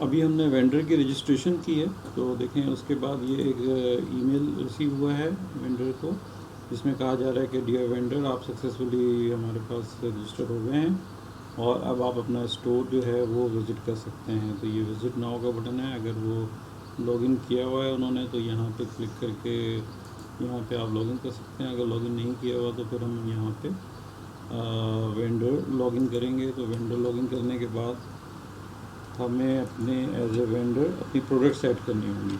अभी हमने वेंडर की रजिस्ट्रेशन की है, तो देखें उसके बाद ये एक ईमेल रिसीव हुआ है वेंडर को, जिसमें कहा जा रहा है कि डियर वेंडर, आप सक्सेसफुली हमारे पास रजिस्टर हो गए हैं और अब आप अपना स्टोर जो है वो विज़िट कर सकते हैं। तो ये विज़िट नाउ का बटन है। अगर वो लॉगिन किया हुआ है उन्होंने तो यहाँ पे क्लिक करके यहाँ पे आप लॉगिन कर सकते हैं। अगर लॉगिन नहीं किया हुआ तो फिर हम यहाँ पे वेंडर लॉगिन करेंगे। तो वेंडर लॉगिन करने के बाद हमें अपने एज ए वेंडर अपनी प्रोडक्ट्स ऐड करनी होंगी।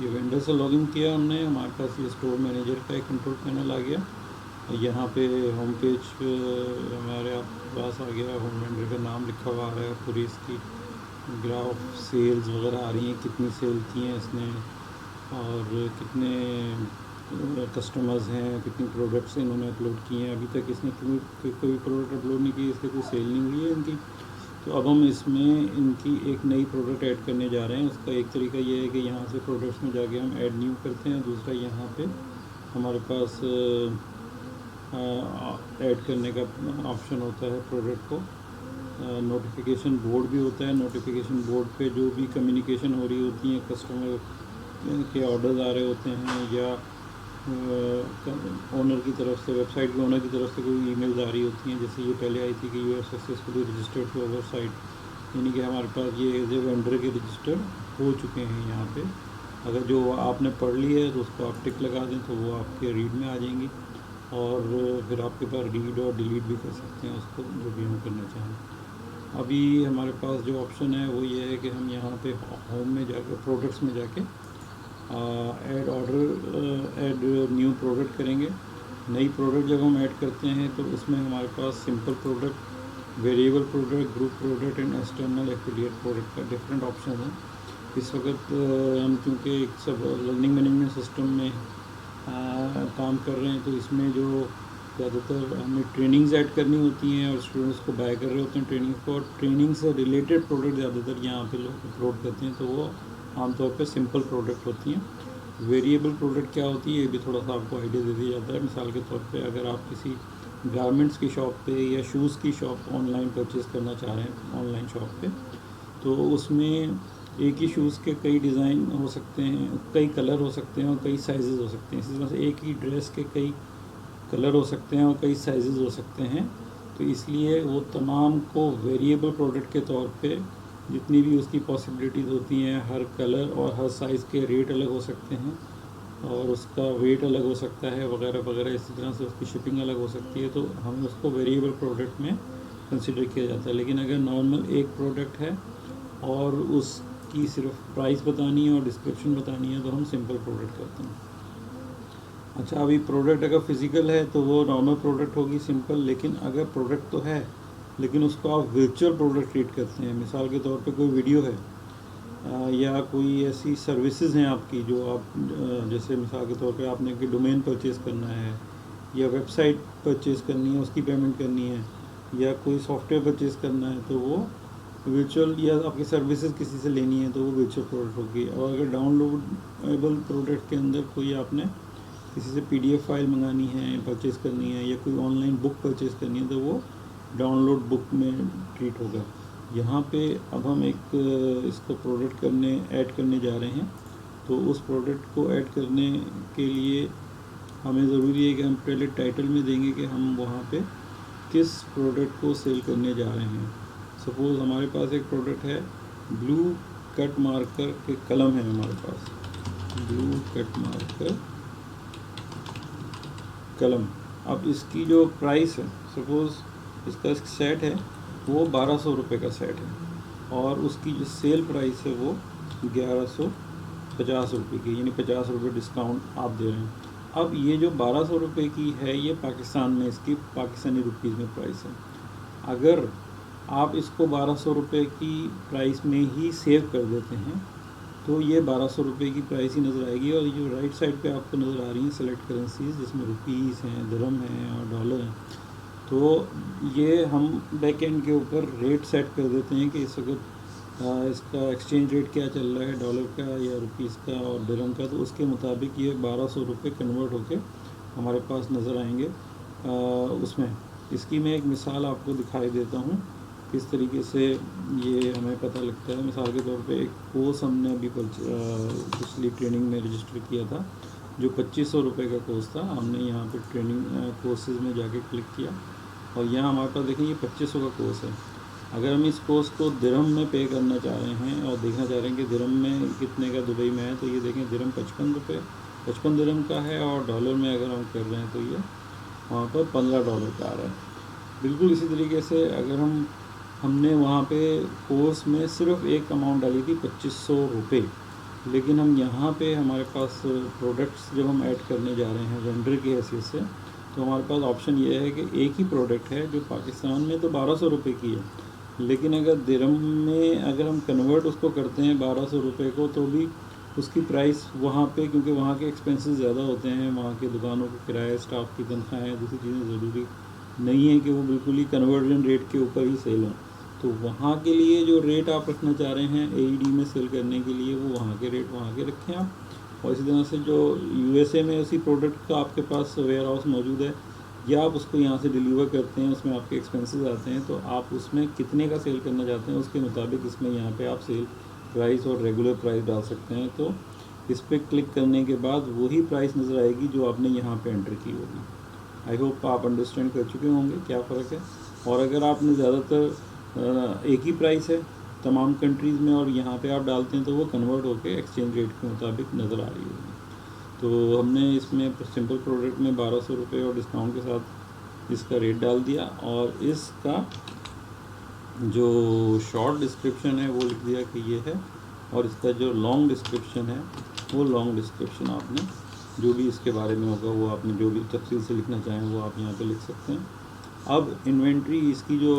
ये वेंडर से लॉगिन किया हमने, हमारे पास ये स्टोर मैनेजर का एक कंट्रोल पैनल आ गया। यहाँ पे होम पेज हमारे पास आ गया। होम वेंडर का नाम लिखा हुआ है, पूरी इसकी ग्राफ सेल्स वगैरह आ रही हैं, कितनी सेल की हैं इसने और कितने कस्टमर्स हैं, कितनी प्रोडक्ट्स इन्होंने अपलोड किए हैं। अभी तक इसने कोई प्रोडक्ट अपलोड नहीं की, इसलिए कोई सेल नहीं हुई है इनकी। तो अब हम इसमें इनकी एक नई प्रोडक्ट ऐड करने जा रहे हैं। उसका एक तरीका ये है कि यहाँ से प्रोडक्ट्स में जाके हम ऐड न्यू करते हैं। दूसरा यहाँ पे हमारे पास ऐड करने का ऑप्शन होता है प्रोडक्ट को। नोटिफिकेशन बोर्ड भी होता है। नोटिफिकेशन बोर्ड पे जो भी कम्युनिकेशन हो रही होती है, कस्टमर के ऑर्डर्स आ रहे होते हैं या ओनर की तरफ से, वेबसाइट के ओनर की तरफ से कोई ईमेल्स आ रही होती हैं। जैसे ये पहले आई थी कि you are successfully registered to our site, यानी कि हमारे पास ये एज ए वेंडर के रजिस्टर हो चुके हैं यहाँ पे। अगर जो आपने पढ़ ली है तो उसको आप टिक लगा दें तो वो आपके रीड में आ जाएंगी और फिर आपके पास रीड और डिलीट भी कर सकते हैं उसको, जो भी हम करना चाहें। अभी हमारे पास जो ऑप्शन है वो ये है कि हम यहाँ पे होम में जाकर प्रोडक्ट्स में जाके add order add new product करेंगे। नई प्रोडक्ट जब हम ऐड करते हैं तो उसमें हमारे पास simple product, variable product, group product and external affiliate product का डिफरेंट ऑप्शन है। इस वक्त हम क्योंकि एक सब लर्निंग मैनेजमेंट सिस्टम में काम कर रहे हैं, तो इसमें जो ज़्यादातर हमें ट्रेनिंग्स ऐड करनी होती हैं और स्टूडेंट्स को बाय कर रहे होते हैं ट्रेनिंग को, और ट्रेनिंग से रिलेटेड प्रोडक्ट ज़्यादातर यहाँ पे लोग अपलोड करते हैं, तो वो आमतौर पे सिंपल प्रोडक्ट होती हैं। वेरिएबल प्रोडक्ट क्या होती है ये भी थोड़ा सा आपको आइडिया दे दिया जाता है। मिसाल के तौर पे अगर आप किसी गारमेंट्स की शॉप पे या शूज़ की शॉप ऑनलाइन परचेज़ करना चाह रहे हैं ऑनलाइन शॉप पे, तो उसमें एक ही शूज़ के कई डिज़ाइन हो सकते हैं, कई कलर हो सकते हैं और कई साइज़ हो सकते हैं। इसी तरह से एक ही ड्रेस के कई कलर हो सकते हैं और कई साइज़ हो सकते हैं। तो इसलिए वो तमाम को वेरिएबल प्रोडक्ट के तौर पे जितनी भी उसकी पॉसिबिलिटीज़ होती हैं, हर कलर और हर साइज़ के रेट अलग हो सकते हैं और उसका वेट अलग हो सकता है वगैरह वगैरह। इसी तरह से उसकी शिपिंग अलग हो सकती है, तो हमें उसको वेरिएबल प्रोडक्ट में कंसिडर किया जाता है। लेकिन अगर नॉर्मल एक प्रोडक्ट है और उसकी सिर्फ प्राइस बतानी है और डिस्क्रिप्शन बतानी है तो हम सिंपल प्रोडक्ट करते हैं। अच्छा, अभी प्रोडक्ट अगर फिज़िकल है तो वो नॉर्मल प्रोडक्ट होगी सिंपल, लेकिन अगर प्रोडक्ट तो है लेकिन उसको आप वर्चुअल प्रोडक्ट ट्रीट करते हैं। मिसाल के तौर पे कोई वीडियो है या कोई ऐसी सर्विसेज हैं आपकी जो आप जैसे मिसाल के तौर पे आपने कोई डोमेन परचेज़ करना है या वेबसाइट परचेज़ करनी है, उसकी पेमेंट करनी है, या कोई सॉफ्टवेयर परचेज़ करना है, तो वो वर्चुअल, या आपकी सर्विसेज किसी से लेनी है तो वो वर्चुअल प्रोडक्ट होगी। और अगर डाउनलोडेबल प्रोडक्ट के अंदर कोई आपने किसी से PDF फाइल मंगानी है, परचेज़ करनी है, या कोई ऑनलाइन बुक परचेज़ करनी है, तो वो डाउनलोड बुक में ट्रीट होगा। यहाँ पे अब हम एक इसको प्रोडक्ट ऐड करने जा रहे हैं। तो उस प्रोडक्ट को ऐड करने के लिए हमें ज़रूरी है कि हम पहले टाइटल में देंगे कि हम वहाँ पे किस प्रोडक्ट को सेल करने जा रहे हैं। सपोज़ हमारे पास एक प्रोडक्ट है, ब्लू कट मार्कर के कलम है हमारे पास, ब्लू कट मार्कर कलम। अब इसकी जो प्राइस है, सपोज़ इसका सेट है वो 1200 रुपये का सेट है और उसकी जो सेल प्राइस है वो 1150 रुपये की, यानी 50 रुपये डिस्काउंट आप दे रहे हैं। अब ये जो 1200 रुपये की है ये पाकिस्तान में इसकी पाकिस्तानी रुपीज़ में प्राइस है। अगर आप इसको 1200 रुपये की प्राइस में ही सेव कर देते हैं तो ये 1200 रुपये की प्राइस ही नज़र आएगी। और ये जो राइट साइड पे आपको नज़र आ रही हैं सेलेक्ट करेंसीज, जिसमें रुपीज़ हैं, दिरहम हैं और डॉलर हैं, तो ये हम बैक एंड के ऊपर रेट सेट कर देते हैं कि इस वक्त इसका एक्सचेंज रेट क्या चल रहा है डॉलर का या रुपीस का और दिरहम का, तो उसके मुताबिक ये 1200 रुपये कन्वर्ट होके हमारे पास नज़र आएंगे। उसमें इसकी मैं एक मिसाल आपको दिखाई देता हूँ किस तरीके से ये हमें पता लगता है। मिसाल के तौर पे एक कोर्स हमने अभी पिछली ट्रेनिंग में रजिस्टर किया था जो 2500 रुपये का कोर्स था। हमने यहाँ पे ट्रेनिंग कोर्सेज़ में जाके क्लिक किया और यहाँ हमारे पास देखें ये 2500 का कोर्स है। अगर हम इस कोर्स को दिरहम में पे करना चाह रहे हैं और देखना चाह रहे हैं कि दिरहम में कितने का दुबई में है, तो ये देखें दिरहम 55 रुपये 55 दिरहम का है और डॉलर में अगर हम कर रहे हैं तो ये वहाँ पर 15 डॉलर का आ रहा है। बिल्कुल इसी तरीके से अगर हमने वहाँ पे कोर्स में सिर्फ एक अमाउंट डाली थी 2500 रुपये, लेकिन हम यहाँ पे हमारे पास प्रोडक्ट्स जब हम ऐड करने जा रहे हैं वेंडर की हैसियत से, तो हमारे पास ऑप्शन ये है कि एक ही प्रोडक्ट है जो पाकिस्तान में तो 1200 रुपये की है, लेकिन अगर दिरहम में अगर हम कन्वर्ट उसको करते हैं 1200 रुपये को, तो भी उसकी प्राइस वहाँ पे, क्योंकि वहाँ के एक्सपेंसेस ज़्यादा होते हैं, वहाँ के दुकानों के किराए, स्टाफ की तनख्वाहें, दूसरी चीज़ें ज़रूरी नहीं है कि वो बिल्कुल ही कन्वर्जन रेट के ऊपर ही सेल हों। तो वहाँ के लिए जो रेट आप रखना चाह रहे हैं AED में सेल करने के लिए, वो वहाँ के रेट वहाँ के रखें आप। और इसी तरह से जो USA में उसी प्रोडक्ट का आपके पास वेयर हाउस मौजूद है या आप उसको यहाँ से डिलीवर करते हैं, उसमें आपके एक्सपेंसेस आते हैं, तो आप उसमें कितने का सेल करना चाहते हैं उसके मुताबिक इसमें यहाँ पे आप सेल प्राइस और रेगुलर प्राइस डाल सकते हैं। तो इस पर क्लिक करने के बाद वही प्राइस नज़र आएगी जो आपने यहाँ पे एंटर की होगी। आई होप आप अंडरस्टैंड कर चुके होंगे क्या फ़र्क है। और अगर आपने ज़्यादातर एक ही प्राइस है तमाम कंट्रीज़ में और यहाँ पे आप डालते हैं, तो वो कन्वर्ट होकर एक्सचेंज रेट के मुताबिक नज़र आ रही होगी। तो हमने इसमें सिंपल प्रोडक्ट में 1200 रुपये और डिस्काउंट के साथ इसका रेट डाल दिया और इसका जो शॉर्ट डिस्क्रिप्शन है वो लिख दिया कि ये है, और इसका जो लॉन्ग डिस्क्रिप्शन है वो लॉन्ग डिस्क्रिप्शन आपने जो भी इसके बारे में होगा वो आपने जो भी तफसील से लिखना चाहें वो आप यहाँ पे लिख सकते हैं। अब इन्वेंट्री इसकी जो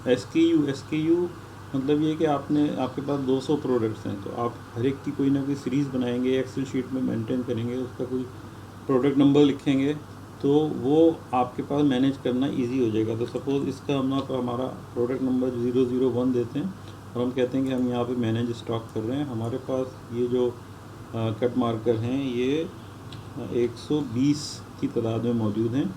SKU मतलब ये कि आपके पास 200 प्रोडक्ट्स हैं, तो आप हर एक की कोई ना कोई सीरीज़ बनाएंगे, एक्सेल शीट में मेंटेन करेंगे, उसका कोई प्रोडक्ट नंबर लिखेंगे, तो वो आपके पास मैनेज करना इजी हो जाएगा। तो सपोज़ इसका हमारा प्रोडक्ट नंबर 001 देते हैं और हम कहते हैं कि हम यहाँ पे मैनेज स्टॉक कर रहे हैं। हमारे पास ये जो कट मार्कर हैं ये 120 की तादाद में मौजूद हैं,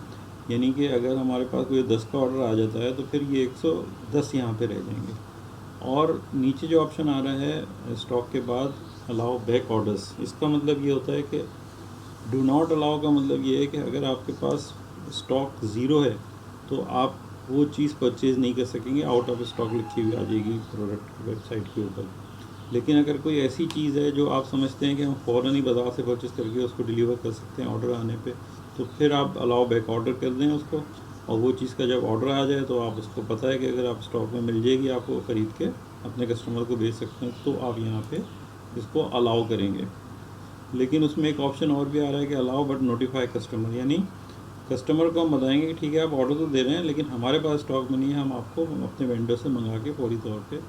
यानी कि अगर हमारे पास कोई 10 का ऑर्डर आ जाता है तो फिर ये 110 यहाँ पे रह जाएंगे। और नीचे जो ऑप्शन आ रहा है स्टॉक के बाद अलाउ बैक ऑर्डर्स, इसका मतलब ये होता है कि डू नॉट अलाउ का मतलब ये है कि अगर आपके पास स्टॉक ज़ीरो है तो आप वो चीज़ परचेज़ नहीं कर सकेंगे, आउट ऑफ स्टॉक लिखी हुई आ जाएगी प्रोडक्ट की वेबसाइट के ऊपर। लेकिन अगर कोई ऐसी चीज़ है जो आप समझते हैं कि हम फ़ौरन ही बाज़ार से परचेज़ करके उसको डिलीवर कर सकते हैं ऑर्डर आने पे, तो फिर आप अलाउ बैक ऑर्डर कर दें उसको, और वो चीज़ का जब ऑर्डर आ जाए तो आप उसको पता है कि अगर आप स्टॉक में मिल जाएगी, आप वो ख़रीद के अपने कस्टमर को भेज सकते हैं, तो आप यहाँ पे इसको अलाउ करेंगे। लेकिन उसमें एक ऑप्शन और भी आ रहा है कि अलाउ बट नोटिफाई कस्टमर, यानी कस्टमर को हम बताएंगे कि ठीक है आप ऑर्डर तो दे रहे हैं लेकिन हमारे पास स्टॉक में नहीं है, हम आपको अपने वेंडर से मंगा के फौरी तौर पे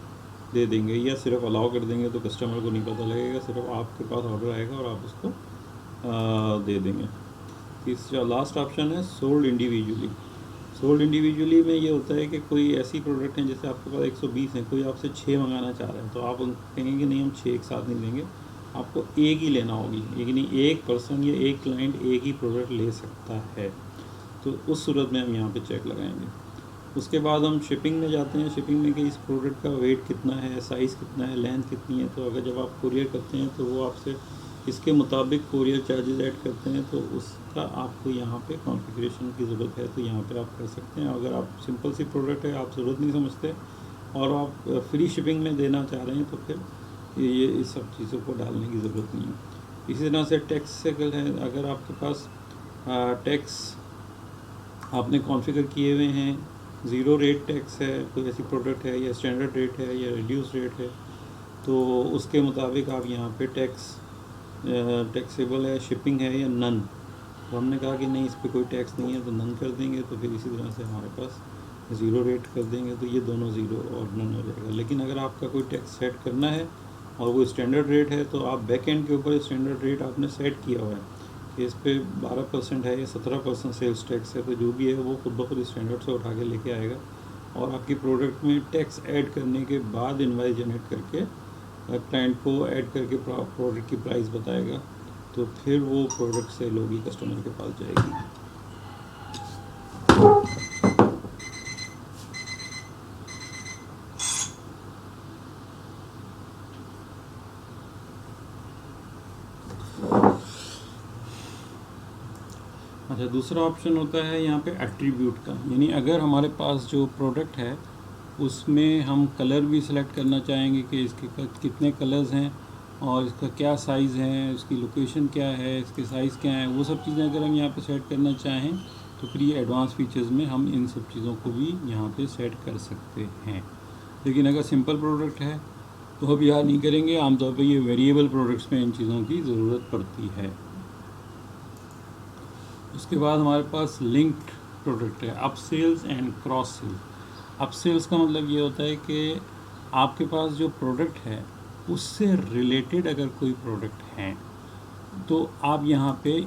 दे देंगे, या सिर्फ अलाउ कर देंगे तो कस्टमर को नहीं पता लगेगा, सिर्फ आपके पास ऑर्डर आएगा और आप उसको दे देंगे। तीसरा लास्ट ऑप्शन है सोल्ड इंडिविजुअली। सोल्ड इंडिविजुअली में ये होता है कि कोई ऐसी प्रोडक्ट हैं जैसे आपके पास 120 हैं, कोई आपसे 6 मंगाना चाह रहे हैं, तो आप कहेंगे कि नहीं हम 6 एक साथ नहीं लेंगे, आपको एक ही लेना होगी, एक नहीं एक पर्सन या एक क्लाइंट एक ही प्रोडक्ट ले सकता है। तो उस सूरत में हम यहाँ पे चेक लगाएंगे। उसके बाद हम शिपिंग में जाते हैं। शिपिंग में कि इस प्रोडक्ट का वेट कितना है, साइज़ कितना है, लेंथ कितनी है, तो अगर जब आप कुरियर करते हैं तो वो आपसे इसके मुताबिक कुरियर चार्जेस ऐड करते हैं, तो उसका आपको यहाँ पे कॉन्फ़िगरेशन की ज़रूरत है, तो यहाँ पे आप कर सकते हैं। अगर आप सिंपल सी प्रोडक्ट है, आप ज़रूरत नहीं समझते और आप फ्री शिपिंग में देना चाह रहे हैं, तो फिर ये इस सब चीज़ों को डालने की ज़रूरत नहीं है। इसी तरह से टैक्स साइकिल है, अगर आपके पास टैक्स आपने कॉन्फ़िगर किए हुए हैं, ज़ीरो रेट टैक्स है, कोई ऐसी प्रोडक्ट है, या स्टैंडर्ड रेट है, या रिड्यूस रेट है, तो उसके मुताबिक आप यहाँ पे टैक्सेबल है, शिपिंग है या नन। तो हमने कहा कि नहीं इस पर कोई टैक्स नहीं है तो नन कर देंगे, तो फिर इसी तरह से हमारे पास ज़ीरो रेट कर देंगे, तो ये दोनों ज़ीरो और नन हो जाएगा। लेकिन अगर आपका कोई टैक्स सेट करना है और वो स्टैंडर्ड रेट है, तो आप बैक एंड के ऊपर स्टैंडर्ड रेट आपने सेट किया हुआ है कि इस पर 12% है या 17% सेल्स टैक्स है, तो जो भी है वो खुद ब खुद स्टैंडर्ड से उठा के लेके आएगा और आपके प्रोडक्ट में टैक्स ऐड करने के बाद इनवाइस जनरेट करके क्लाइंट को ऐड करके प्रोडक्ट की प्राइस बताएगा, तो फिर वो प्रोडक्ट सेल होगी, कस्टमर के पास जाएगी। अच्छा, दूसरा ऑप्शन होता है यहाँ पे एट्रीब्यूट का, यानी अगर हमारे पास जो प्रोडक्ट है उसमें हम कलर भी सिलेक्ट करना चाहेंगे कि इसके कितने कलर्स हैं और इसका क्या साइज़ है, उसकी लोकेशन क्या है, इसके साइज़ क्या है, वो सब चीज़ें अगर हम यहाँ पे सेट करना चाहें तो फिर ये एडवांस फीचर्स में हम इन सब चीज़ों को भी यहाँ पे सेट कर सकते हैं। लेकिन अगर सिंपल प्रोडक्ट है तो हम यहाँ नहीं करेंगे, आमतौर पर ये वेरिएबल प्रोडक्ट्स में इन चीज़ों की ज़रूरत पड़ती है। उसके बाद हमारे पास लिंक्ड प्रोडक्ट है, up sales and cross sale. Up sales का मतलब ये होता है कि आपके पास जो प्रोडक्ट है उससे रिलेटेड अगर कोई प्रोडक्ट है तो आप यहाँ पे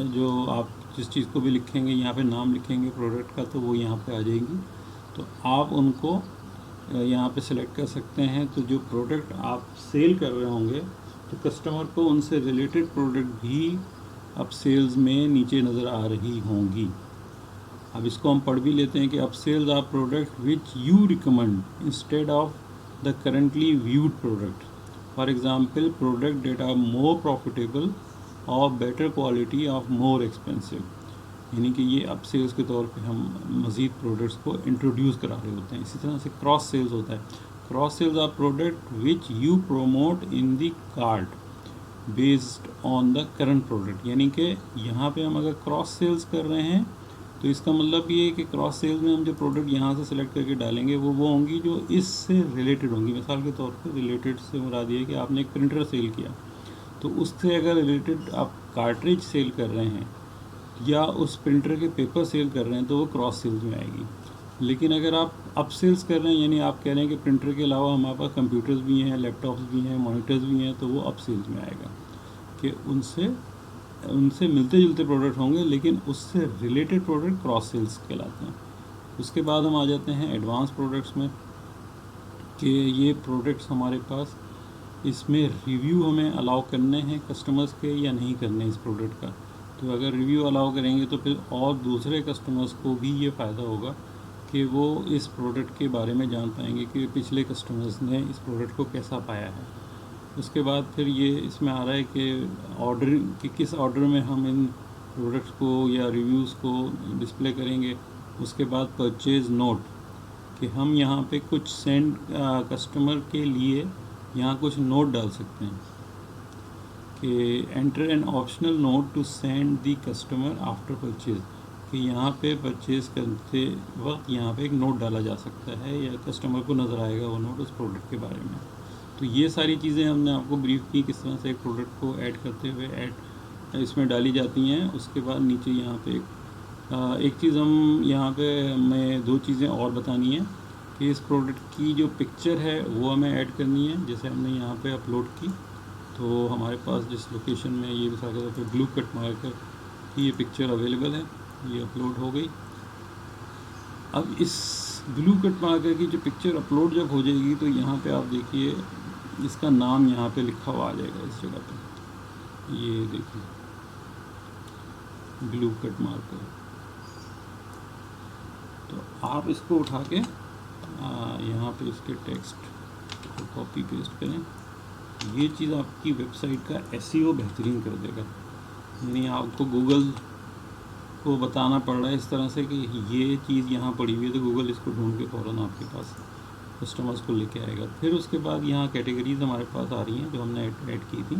जो आप जिस चीज़ को भी लिखेंगे, यहाँ पे नाम लिखेंगे प्रोडक्ट का, तो वो यहाँ पे आ जाएगी। तो आप उनको यहाँ पे सिलेक्ट कर सकते हैं। तो जो प्रोडक्ट आप सेल कर रहे होंगे तो कस्टमर को उनसे रिलेटेड प्रोडक्ट भी अप सेल्स में नीचे नज़र आ रही होंगी। अब इसको हम पढ़ भी लेते हैं कि upsells are product which you recommend instead of the currently viewed product. For example product that are more profitable और better quality of more expensive. यानी कि ये अप सेल्स के तौर पे हम मज़ीद प्रोडक्ट्स को इंट्रोड्यूस करा रहे होते हैं। इसी तरह से क्रॉस सेल्स होता है। Cross sales are product which you promote in the cart based on the current product. यानी कि यहाँ पे हम अगर क्रॉस सेल्स कर रहे हैं तो इसका मतलब ये है कि क्रॉस सेल्स में हम जो प्रोडक्ट यहाँ से सेलेक्ट करके डालेंगे वो होंगी जो इससे रिलेटेड होंगी। मिसाल के तौर पे रिलेटेड से मुराद ये है कि आपने एक प्रिंटर सेल किया तो उससे अगर रिलेटेड आप कार्ट्रिज सेल कर रहे हैं या उस प्रिंटर के पेपर सेल कर रहे हैं तो वो क्रॉस सेल्स में आएगी। लेकिन अगर आप अप सेल्स कर रहे हैं, यानी आप कह रहे हैं कि प्रिंटर के अलावा हमारे पास कंप्यूटर्स भी हैं, लैपटॉप्स भी हैं, मॉनिटर्स भी हैं, तो वो अप सेल्स में आएगा कि उनसे मिलते जुलते प्रोडक्ट होंगे लेकिन उससे रिलेटेड प्रोडक्ट क्रॉस सेल्स कहलाते हैं। उसके बाद हम आ जाते हैं एडवांस प्रोडक्ट्स में कि ये प्रोडक्ट्स हमारे पास इसमें रिव्यू हमें अलाउ करने हैं कस्टमर्स के या नहीं करने इस प्रोडक्ट का। तो अगर रिव्यू अलाउ करेंगे तो फिर और दूसरे कस्टमर्स को भी ये फ़ायदा होगा कि वो इस प्रोडक्ट के बारे में जान पाएंगे कि पिछले कस्टमर्स ने इस प्रोडक्ट को कैसा पाया है। उसके बाद फिर ये इसमें आ रहा है कि ऑर्डर कि किस ऑर्डर में हम इन प्रोडक्ट्स को या रिव्यूज़ को डिस्प्ले करेंगे। उसके बाद परचेज़ नोट कि हम यहाँ पे कुछ सेंड कस्टमर के लिए यहाँ कुछ नोट डाल सकते हैं कि enter an optional note to send the customer after purchase, कि यहाँ पे परचेज़ करते वक्त यहाँ पे एक नोट डाला जा सकता है या कस्टमर को नज़र आएगा वो नोट उस प्रोडक्ट के बारे में। तो ये सारी चीज़ें हमने आपको ब्रीफ की किस तरह से एक प्रोडक्ट को ऐड करते हुए ऐड इसमें डाली जाती हैं। उसके बाद नीचे यहाँ पे एक चीज़ हम यहाँ पे हमें दो चीज़ें और बतानी है कि इस प्रोडक्ट की जो पिक्चर है वो हमें ऐड करनी है। जैसे हमने यहाँ पे अपलोड की तो हमारे पास जिस लोकेशन में ये मिसाल के तौर पर ब्लू कट मार्कर की ये पिक्चर अवेलेबल है, ये अपलोड हो गई। अब इस ब्लू कट मार्कर की जो पिक्चर अपलोड जब हो जाएगी तो यहाँ पे आप देखिए इसका नाम यहाँ पे लिखा हुआ आ जाएगा इस जगह पे, ये देखिए ब्लू कट मार्कर। तो आप इसको उठा के यहाँ पे इसके टेक्स्ट को कॉपी पेस्ट करें। ये चीज़ आपकी वेबसाइट का एसईओ बेहतरीन कर देगा। यानी आपको गूगल को बताना पड़ रहा है इस तरह से कि ये चीज़ यहाँ पड़ी हुई है तो गूगल इसको ढूंढ के फ़ौरन आपके पास कस्टमर्स को लेके आएगा। फिर उसके बाद यहाँ कैटेगरीज़ हमारे पास आ रही हैं जो हमने ऐड की थी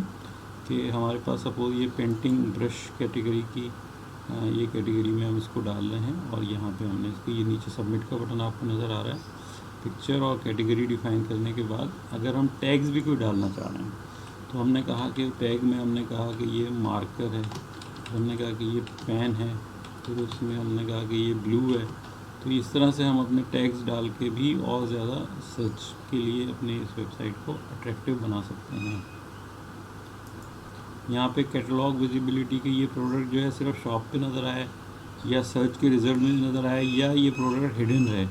कि हमारे पास सपोज़ ये पेंटिंग ब्रश कैटेगरी की ये कैटेगरी में हम इसको डाल रहे हैं और यहाँ पे हमने इसको ये नीचे सबमिट का बटन आपको नज़र आ रहा है। पिक्चर और कैटेगरी डिफ़ाइन करने के बाद अगर हम टैग्स भी कोई डालना चाह रहे हैं तो हमने कहा कि टैग में हमने कहा कि ये मार्कर है, हमने कहा कि ये पेन है, फिर उसमें हमने कहा कि ये ब्लू है। तो इस तरह से हम अपने टैग्स डाल के भी और ज़्यादा सर्च के लिए अपने इस वेबसाइट को अट्रैक्टिव बना सकते हैं। यहाँ पे कैटलॉग विजिबिलिटी के ये प्रोडक्ट जो है सिर्फ शॉप पे नज़र आए या सर्च के रिजल्ट में नज़र आए या ये प्रोडक्ट हिडन रहे,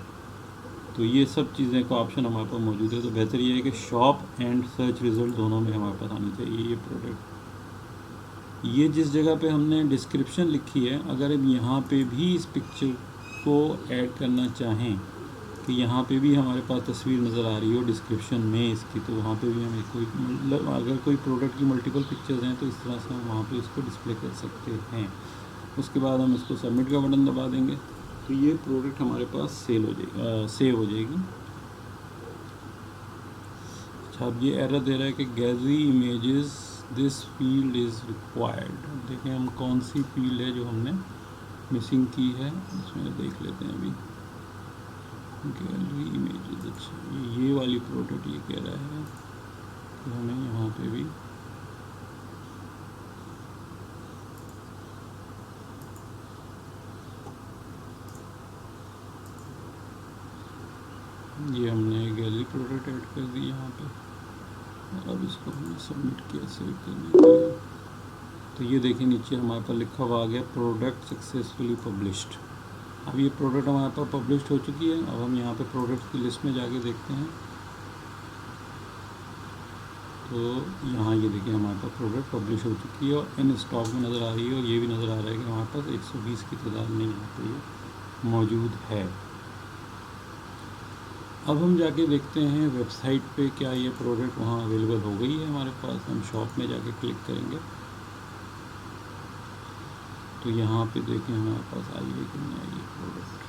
तो ये सब चीज़ें का ऑप्शन हमारे पास मौजूद है। तो बेहतर ये है कि शॉप एंड सर्च रिज़ल्ट दोनों में हमारे पास आनी चाहिए ये प्रोडक्ट। ये जिस जगह पे हमने डिस्क्रिप्शन लिखी है, अगर हम यहाँ पे भी इस पिक्चर को ऐड करना चाहें कि यहाँ पे भी हमारे पास तस्वीर नज़र आ रही हो डिस्क्रिप्शन में इसकी, तो वहाँ पे भी हमें कोई मतलब अगर कोई प्रोडक्ट की मल्टीपल पिक्चर्स हैं तो इस तरह से हम वहाँ पे इसको डिस्प्ले कर सकते हैं। उसके बाद हम इसको सबमिट का बटन दबा देंगे तो ये प्रोडक्ट हमारे पास सेव हो जाएगी। अच्छा, अब ये एरर दे रहा है कि gallery images this field is required. देखें हम कौन सी फील्ड है जो हमने मिसिंग की है, इसमें देख लेते हैं अभी। गैलरी इमेजेस, अच्छा ये वाली प्रोडक्ट ये कह रहा है कि हमें यहाँ पे भी ये हमने गैलरी प्रोडक्ट ऐड कर दी यहाँ पे, और अब इसको हमने सबमिट किया सेव करने के लिए। तो ये देखिए नीचे हमारे पास लिखा हुआ आ गया प्रोडक्ट सक्सेसफुली पब्लिश्ड। अब ये प्रोडक्ट हमारे पास पब्लिश्ड हो चुकी है। अब हम यहाँ पे प्रोडक्ट की लिस्ट में जाके देखते हैं तो यहाँ ये देखिए हमारे पास प्रोडक्ट पब्लिश हो चुकी है और इन स्टॉक में नज़र आ रही है, और ये भी नज़र आ रहा है कि हमारे पास 120 की तादाद में यहाँ पे ये मौजूद है। अब हम जाके देखते हैं वेबसाइट पे क्या ये प्रोडक्ट वहाँ अवेलेबल हो गई है हमारे पास। हम शॉप में जाके क्लिक करेंगे तो यहाँ पे देखें हमारे पास आई है कि नहीं आई ये प्रोडक्ट।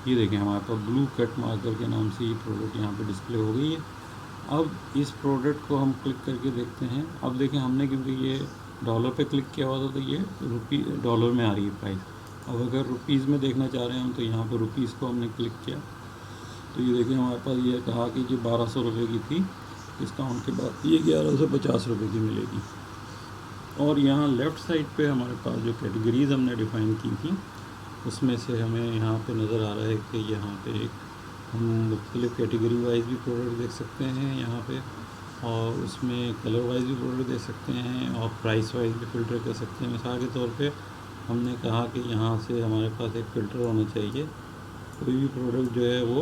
ये देखें हमारे पास ब्लू कट मार्कर के नाम से ये प्रोडक्ट यहाँ पे डिस्प्ले हो गई है। अब इस प्रोडक्ट को हम क्लिक करके देखते हैं। अब देखें हमने क्योंकि ये डॉलर पे क्लिक किया हुआ था तो ये डॉलर में आ रही है प्राइस। अब अगर रुपीज़ में देखना चाह रहे हैं हम तो यहाँ पर रुपीज़ को हमने क्लिक किया तो ये देखिए हमारे पास ये कहा कि जो 1200 रुपये की थी डिस्काउंट के बाद ये 1150 रुपये की मिलेगी। और यहाँ लेफ़्ट साइड पे हमारे पास जो कैटेगरीज़ हमने डिफ़ाइन की थी उसमें से हमें यहाँ पे नज़र आ रहा है कि यहाँ पे एक हम मुख्तलिफ़ कैटेगरी वाइज भी प्रोडक्ट देख सकते हैं यहाँ पे, और उसमें कलर वाइज भी प्रोडक्ट देख सकते हैं और प्राइस वाइज भी फ़िल्टर कर सकते हैं। मिसाल के तौर पे हमने कहा कि यहाँ से हमारे पास एक फ़िल्टर होना चाहिए, कोई भी प्रोडक्ट जो है वो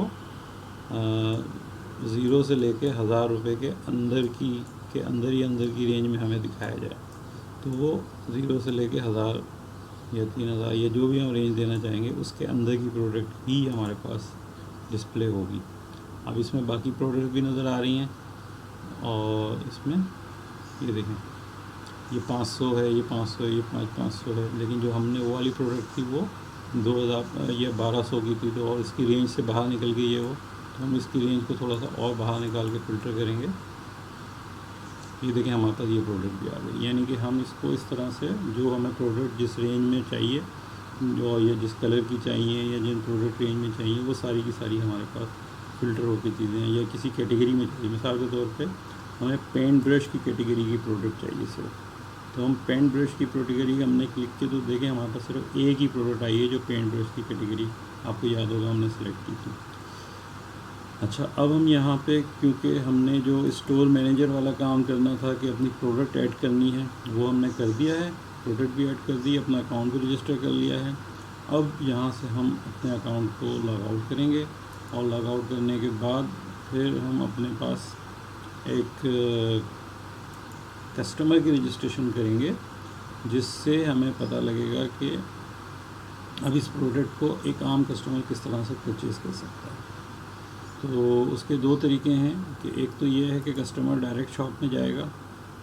0 से लेके 1000 रुपये के अंदर की रेंज में हमें दिखाया जाए। तो वो 0 से लेके 1000 या 3000 या जो भी हम रेंज देना चाहेंगे उसके अंदर की प्रोडक्ट ही हमारे पास डिस्प्ले होगी। अब इसमें बाकी प्रोडक्ट भी नज़र आ रही हैं और इसमें ये देखें ये 500 है, ये 500 है, ये 500 है, लेकिन जो हमने वो वाली प्रोडक्ट थी वो 2000 या 1200 की थी, तो और इसकी रेंज से बाहर निकल गई है वो। तो हम इसकी रेंज को थोड़ा सा और बाहर निकाल के फ़िल्टर करेंगे। ये देखें हमारे पास ये प्रोडक्ट भी आ गई। यानी कि हम इसको इस तरह से जो हमें प्रोडक्ट जिस रेंज में चाहिए जो या जिस कलर की चाहिए या जिन प्रोडक्ट रेंज में चाहिए वो सारी की सारी हमारे पास फ़िल्टर होकर चीज़ें हैं, या किसी कैटेगरी में चाहिए। मिसाल के तौर पे हमें पेंट ब्रश की कैटेगरी की प्रोडक्ट चाहिए सिर्फ, तो हम पेंट ब्रश की कैटेगरी हमने क्लिक किया तो देखें हमारे पास सिर्फ एक ही प्रोडक्ट आई है जो पेंट ब्रश की कैटेगरी आपको याद होगा हमने सेलेक्ट की थी। अच्छा, अब हम यहाँ पे क्योंकि हमने जो स्टोर मैनेजर वाला काम करना था कि अपनी प्रोडक्ट ऐड करनी है वो हमने कर दिया है, प्रोडक्ट भी ऐड कर दी, अपना अकाउंट भी रजिस्टर कर लिया है। अब यहाँ से हम अपने अकाउंट को लॉग आउट करेंगे और लॉग आउट करने के बाद फिर हम अपने पास एक कस्टमर की रजिस्ट्रेशन करेंगे जिससे हमें पता लगेगा कि अब इस प्रोडक्ट को एक आम कस्टमर किस तरह से परचेज़ कर सकता है। तो उसके दो तरीके हैं कि एक तो ये है कि कस्टमर डायरेक्ट शॉप में जाएगा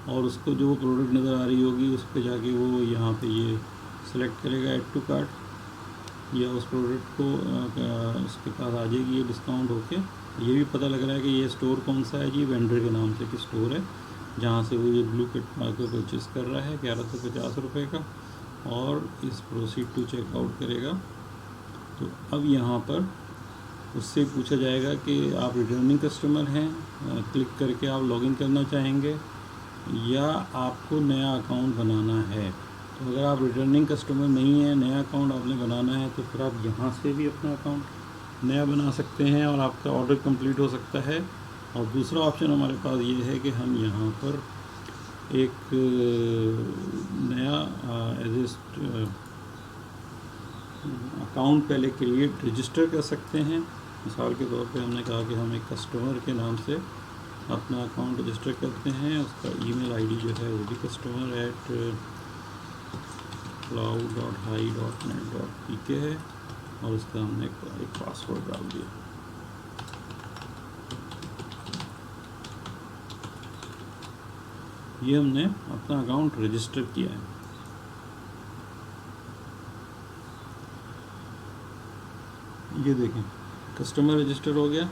और उसको जो प्रोडक्ट नज़र आ रही होगी उस पर जाके वो यहाँ पे ये सिलेक्ट करेगा ऐड टू कार्ट, या उस प्रोडक्ट को उसके पास आ जाएगी ये डिस्काउंट होके। ये भी पता लग रहा है कि ये स्टोर कौन सा है जी, वेंडर के नाम से कि स्टोर है जहाँ से वो ये ब्लू कट मार्कर परचेज़ कर रहा है 1150 रुपये का, और इस प्रोसीड टू चेकआउट करेगा। तो अब यहाँ पर उससे पूछा जाएगा कि आप रिटर्निंग कस्टमर हैं, क्लिक करके आप लॉगिन करना चाहेंगे या आपको नया अकाउंट बनाना है। तो अगर आप रिटर्निंग कस्टमर नहीं हैं, नया अकाउंट आपने बनाना है, तो फिर आप यहाँ से भी अपना अकाउंट नया बना सकते हैं और आपका ऑर्डर कंप्लीट हो सकता है। और दूसरा ऑप्शन हमारे पास ये है कि हम यहाँ पर एक नया अकाउंट पहले क्रिएट रजिस्टर कर सकते हैं। मिसाल के तौर पे हमने कहा कि हम एक कस्टमर के नाम से अपना अकाउंट रजिस्टर करते हैं, उसका ईमेल आईडी जो है वो भी customer@cloud.hi.net.pk है और उसका हमने एक पासवर्ड डाल दिया। ये हमने अपना अकाउंट रजिस्टर किया है। ये देखें कस्टमर रजिस्टर हो गया।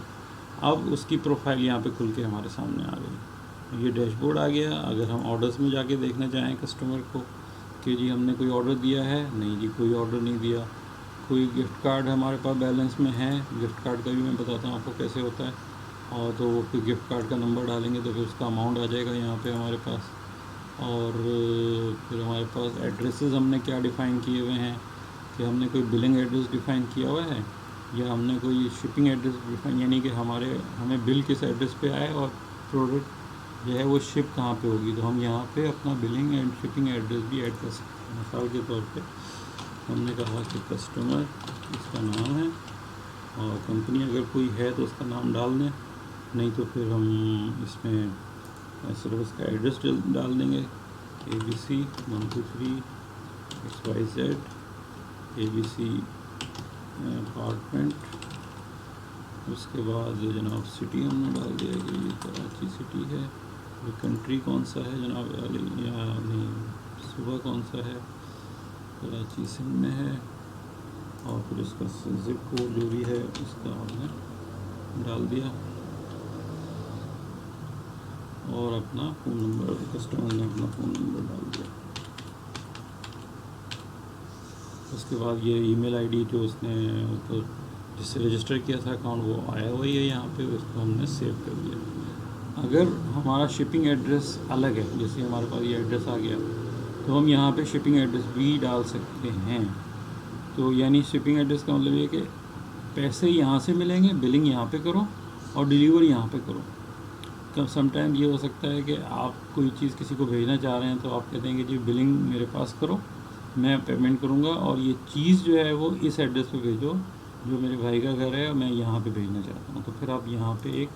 अब उसकी प्रोफाइल यहाँ पे खुल के हमारे सामने आ गई। ये डैशबोर्ड आ गया। अगर हम ऑर्डर्स में जाके देखना चाहें कस्टमर को कि जी हमने कोई ऑर्डर दिया है, नहीं जी कोई ऑर्डर नहीं दिया। कोई गिफ्ट कार्ड हमारे पास बैलेंस में है, गिफ्ट कार्ड का भी मैं बताता हूँ आपको कैसे होता है। और तो फिर गिफ्ट कार्ड का नंबर डालेंगे तो फिर उसका अमाउंट आ जाएगा यहाँ पे हमारे पास। और फिर हमारे पास एड्रेसेस हमने क्या डिफ़ाइन किए हुए हैं कि हमने कोई बिलिंग एड्रेस डिफ़ाइन किया हुआ है या हमने कोई शिपिंग एड्रेस डिफ़ाइन, यानी कि हमें बिल किस एड्रेस पे आए और प्रोडक्ट जो है वो शिप कहाँ पे होगी। तो हम यहाँ पे अपना बिलिंग एंड शिपिंग एड्रेस भी ऐड कर सकते हैं। मिसाल के तौर पे हमने कहा कि कस्टमर इसका नाम है और कंपनी अगर कोई है तो उसका नाम डाल दें, नहीं तो फिर हम इसमें सिर्फ उसका एड्रेस डाल देंगे ABC 123 XYZ ABC अपार्टमेंट। उसके बाद जनाब सिटी हमने डाल दिया कि ये कराची सिटी है। ये कंट्री कौन सा है जनाब, या नहीं सूबा कौन सा है, कराची सिंध में है। और फिर इसका ज़िप कोड जो भी है उसका हमने डाल दिया और अपना फ़ोन नंबर, कस्टमर ने अपना फ़ोन नंबर डाल दिया। उसके बाद ये ईमेल आईडी जो उसने ऊपर जिससे रजिस्टर किया था अकाउंट वो आया हुआ ही है यहाँ पे, उसको हमने सेव कर दिया। अगर हमारा शिपिंग एड्रेस अलग है, जैसे हमारे पास ये एड्रेस आ गया, तो हम यहाँ पे शिपिंग एड्रेस भी डाल सकते हैं। तो यानी शिपिंग एड्रेस का मतलब ये कि पैसे यहाँ से मिलेंगे, बिलिंग यहाँ पे करो और डिलीवरी यहाँ पे करो। कब समटाइम ये हो सकता है कि आप कोई चीज़ किसी को भेजना चाह रहे हैं तो आप कहते हैं कि जी बिलिंग मेरे पास करो, मैं पेमेंट करूँगा और ये चीज़ जो है वो इस एड्रेस पे भेजो जो मेरे भाई का घर है, मैं यहाँ पे भेजना चाहता हूँ। तो फिर आप यहाँ पे एक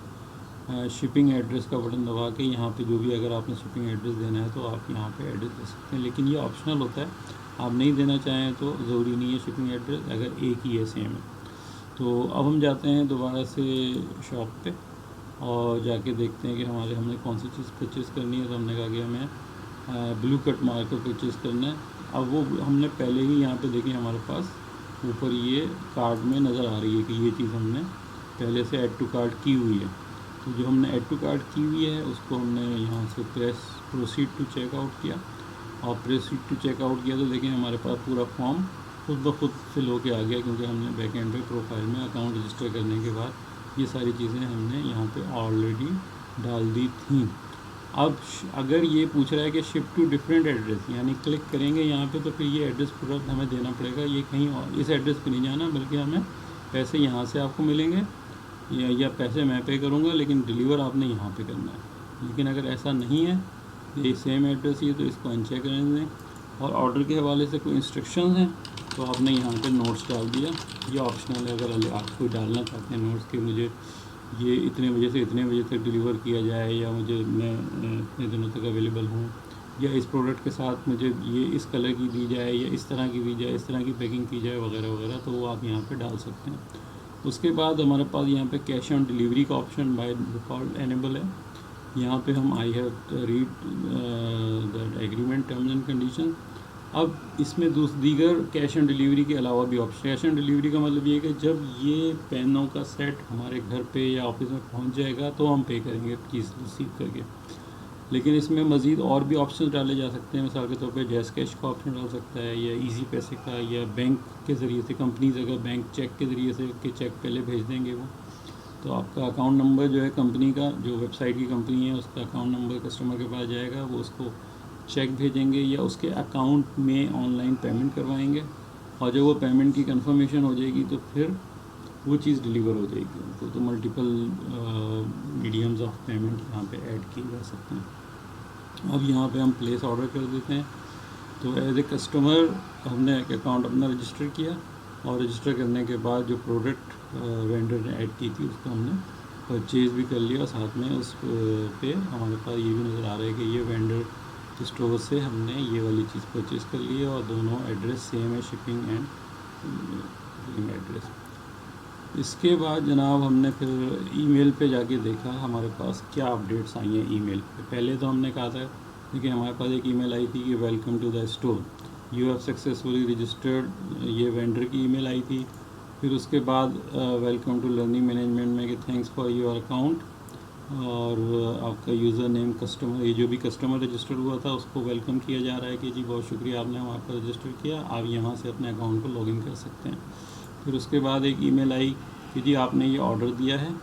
शिपिंग एड्रेस का बटन दबा के यहाँ पे जो भी अगर आपने शिपिंग एड्रेस देना है तो आप यहाँ पे एड्रेस दे सकते हैं, लेकिन ये ऑप्शनल होता है। आप नहीं देना चाहें तो ज़रूरी नहीं है शिपिंग एड्रेस, अगर एक ही है सेम है। तो अब हम जाते हैं दोबारा से शॉप पे और जाके देखते हैं कि हमने कौन सी चीज़ परचेज़ करनी है। तो हमने कहा कि हमें ब्लू कट मार्कर परचेज़ करना है। अब वो हमने पहले ही यहाँ पे देखें हमारे पास ऊपर ये कार्ड में नज़र आ रही है कि ये चीज़ हमने पहले से ऐड टू कार्ट की हुई है। तो जो हमने ऐड टू कार्ट की हुई है उसको हमने यहाँ से प्रोसीड टू चेकआउट किया और प्रोसीड टू चेकआउट किया तो देखें हमारे पास पूरा फॉर्म खुद ब खुद फिल होके आ गया, क्योंकि हमने बैक एंड पे प्रोफाइल में अकाउंट रजिस्टर करने के बाद ये सारी चीज़ें हमने यहाँ पे ऑलरेडी डाल दी थी। अब अगर ये पूछ रहा है कि शिफ्ट टू डिफरेंट एड्रेस, यानी क्लिक करेंगे यहाँ पे तो फिर ये एड्रेस पूरा हमें देना पड़ेगा। ये कहीं और इस एड्रेस पे नहीं जाना, बल्कि हमें पैसे यहाँ से आपको मिलेंगे या पैसे मैं पे करूँगा, लेकिन डिलीवर आपने यहाँ पे करना है। लेकिन अगर ऐसा नहीं है, ये सेम एड्रेस ही है, तो इसको अनचेक करने दें। और ऑर्डर के हवाले से कोई इंस्ट्रक्शंस हैं तो आपने यहाँ पे नोट्स डाल दिया। ये ऑप्शनल है, अगर आप कोई डालना चाहते हैं नोट्स कि मुझे ये इतने बजे से इतने बजे तक डिलीवर किया जाए, या मैं इतने दिनों तक अवेलेबल हूँ, या इस प्रोडक्ट के साथ मुझे ये इस कलर की दी जाए या इस तरह की दी जाए, इस तरह की पैकिंग की जाए वगैरह वगैरह, तो वो आप यहाँ पे डाल सकते हैं। उसके बाद हमारे पास यहाँ पे कैश ऑन डिलीवरी का ऑप्शन बाय डिफ़ॉल्ट एनेबल है। यहाँ पे हम I have read that agreement terms and condition. अब इसमें दीगर कैश ऑन डिलीवरी के अलावा भी ऑप्शन। कैश ऑन डिलीवरी का मतलब ये है कि जब ये पेनों का सेट हमारे घर पे या ऑफिस में पहुंच जाएगा तो हम पे करेंगे चीज़ रिसीव करके। लेकिन इसमें मज़ीद और भी ऑप्शन डाले जा सकते हैं। मिसाल के तौर पे जैस कैश का ऑप्शन डाल सकता है, या इजी पैसे का, या बैंक के ज़रिए से कंपनीज अगर बैंक चेक के ज़रिए से कि चेक पहले भेज देंगे वो, तो आपका अकाउंट नंबर जो है कंपनी का, जो वेबसाइट की कंपनी है उसका अकाउंट नंबर कस्टमर के पास जाएगा, वो उसको चेक भेजेंगे या उसके अकाउंट में ऑनलाइन पेमेंट करवाएंगे, और जब वो पेमेंट की कंफर्मेशन हो जाएगी तो फिर वो चीज़ डिलीवर हो जाएगी उनको। तो मल्टीपल मीडियम्स ऑफ पेमेंट यहाँ पे ऐड किए जा सकते हैं। अब यहाँ पे हम प्लेस ऑर्डर कर देते हैं। तो एज ए कस्टमर हमने एक अकाउंट अपना रजिस्टर किया और रजिस्टर करने के बाद जो प्रोडक्ट वेंडर ने ऐड की थी उसको हमने परचेज़ भी कर लिया, और साथ में उस पे हमारे पास ये भी नज़र आ रहा है कि ये वेंडर स्टोर से हमने ये वाली चीज़ परचेज़ कर ली है, और दोनों एड्रेस सेम है, शिपिंग एंड एड्रेस। इसके बाद जनाब हमने फिर ईमेल पे जाके देखा हमारे पास क्या अपडेट्स आई हैं ईमेल पे। पहले तो हमने कहा था, देखिए हमारे पास एक ईमेल आई थी कि welcome to the store, you have successfully registered, ये वेंडर की ईमेल आई थी। फिर उसके बाद वेलकम टू लर्निंग मैनेजमेंट में कि थैंक्स फॉर योर अकाउंट, और आपका यूज़र नेम कस्टमर, ये जो भी कस्टमर रजिस्टर हुआ था उसको वेलकम किया जा रहा है कि जी बहुत शुक्रिया आपने वहाँ पर रजिस्टर किया, आप यहाँ से अपने अकाउंट को लॉगिन कर सकते हैं। फिर उसके बाद एक ईमेल आई कि जी आपने ये ऑर्डर दिया है,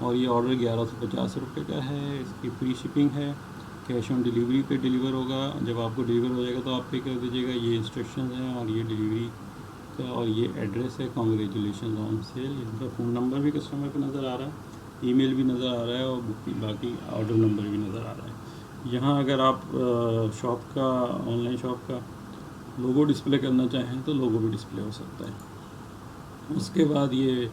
और ये ऑर्डर 1150 रुपये का है, इसकी फ्री शिपिंग है, कैश ऑन डिलीवरी पे डिलीवर होगा, जब आपको डिलीवर हो जाएगा तो आप पे कर दीजिएगा, ये इंस्ट्रक्शंस हैं और ये डिलीवरी का और ये एड्रेस है, कॉन्ग्रेचुलेशन ऑन सेल। इनका फ़ोन नंबर भी कस्टमर पे नज़र आ रहा है, ईमेल भी नज़र आ रहा है, और बाकी ऑर्डर नंबर भी नज़र आ रहा है। यहाँ अगर आप शॉप का, ऑनलाइन शॉप का लोगो डिस्प्ले करना चाहें तो लोगो भी डिस्प्ले हो सकता है। उसके बाद ये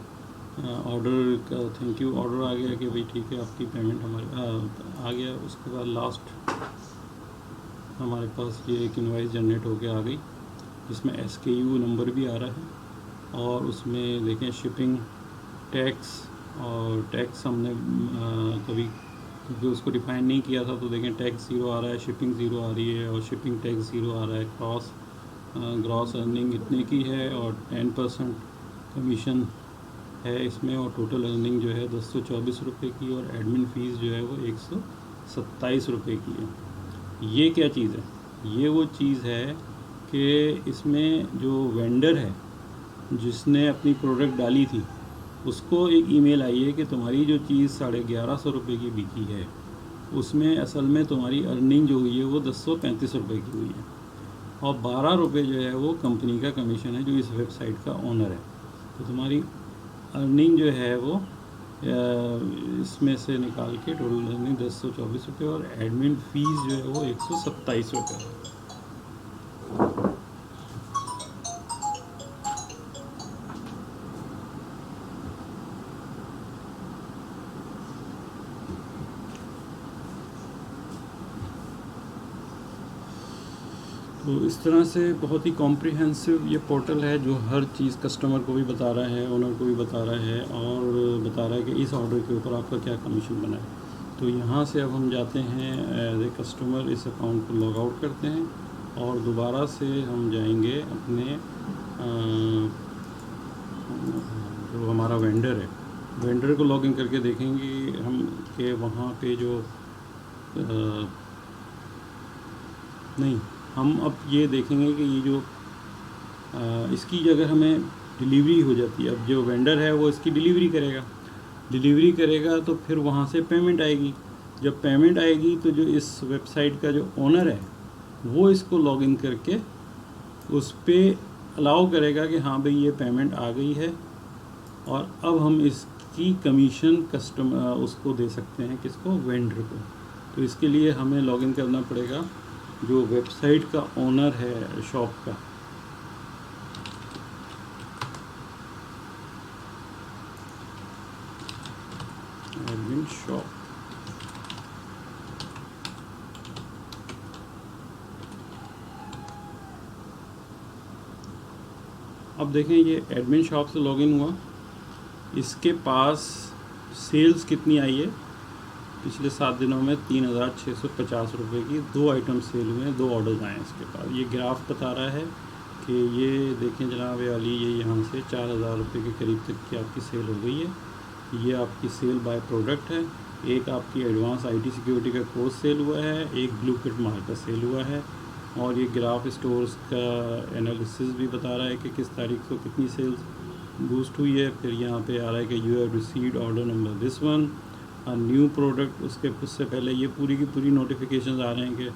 ऑर्डर का थैंक यू ऑर्डर आ गया कि भाई ठीक है आपकी पेमेंट हमारे आ गया। उसके बाद लास्ट हमारे पास ये एक इनवाइस जनरेट होके आ गई, जिसमें SKU नंबर भी आ रहा है, और उसमें देखें शिपिंग टैक्स, और टैक्स हमने कभी क्योंकि उसको डिफाइन नहीं किया था तो देखें टैक्स 0 आ रहा है, शिपिंग 0 आ रही है, और शिपिंग टैक्स 0 आ रहा है। ग्रॉस अर्निंग इतने की है, और 10% कमीशन है इसमें, और टोटल अर्निंग जो है 1024 रुपये की, और एडमिन फ़ीस जो है वो 127 रुपये की है। ये क्या चीज़ है? ये वो चीज़ है कि इसमें जो वेंडर है जिसने अपनी प्रोडक्ट डाली थी उसको एक ईमेल आई है कि तुम्हारी जो चीज़ 1150 रुपये की बिकी है, उसमें असल में तुम्हारी अर्निंग जो हुई है वो 1035 रुपये की हुई है, और 12 रुपये जो है वो कंपनी का कमीशन है जो इस वेबसाइट का ओनर है। तो तुम्हारी अर्निंग जो है वो इसमें से निकाल के टोटल अर्निंग 1024 रुपये, और एडमिन फ़ीस जो है वो 127 रुपये। तो इस तरह से बहुत ही कॉम्प्रिहेंसिव ये पोर्टल है जो हर चीज़ कस्टमर को भी बता रहा है, ओनर को भी बता रहा है, और बता रहा है कि इस ऑर्डर के ऊपर आपका क्या कमीशन बना है। तो यहाँ से अब हम जाते हैं एज ए कस्टमर, इस अकाउंट को लॉग आउट करते हैं, और दोबारा से हम जाएंगे अपने जो हमारा वेंडर है, वेंडर को लॉगिन करके देखेंगे हम कि वहाँ पे जो नहीं, हम अब ये देखेंगे कि ये जो इसकी अगर हमें डिलीवरी हो जाती है, अब जो वेंडर है वो इसकी डिलीवरी करेगा तो फिर वहाँ से पेमेंट आएगी। जब पेमेंट आएगी तो जो इस वेबसाइट का जो ओनर है वो इसको लॉगिन करके उस पर अलाउ करेगा कि हाँ भाई ये पेमेंट आ गई है, और अब हम इसकी कमीशन कस्टमर उसको दे सकते हैं, किसको? वेंडर को। तो इसके लिए हमें लॉगिन करना पड़ेगा जो वेबसाइट का ओनर है शॉप का। एडमिन शॉप, अब देखें ये एडमिन शॉप से लॉगिन हुआ, इसके पास सेल्स कितनी आई है पिछले 7 दिनों में? 3650 रुपये की 2 आइटम सेल हुए हैं, 2 ऑर्डर्स आए हैं इसके पास। ये ग्राफ बता रहा है कि ये देखें जनाब वाली, ये यहाँ से 4000 रुपये के करीब तक की आपकी सेल हो गई है। ये आपकी सेल बाय प्रोडक्ट है। एक आपकी एडवांस IT सिक्योरिटी का कोर्स सेल हुआ है, एक ब्लू किट मार्क का सेल हुआ है, और ये ग्राफ स्टोर्स का एनालिसिस भी बता रहा है कि किस तारीख को कितनी सेल्स बूस्ट हुई है। फिर यहाँ पे आ रहा है कि you have received order number this one, new product, उससे पहले ये पूरी की पूरी नोटिफिकेशन आ रहे हैं कि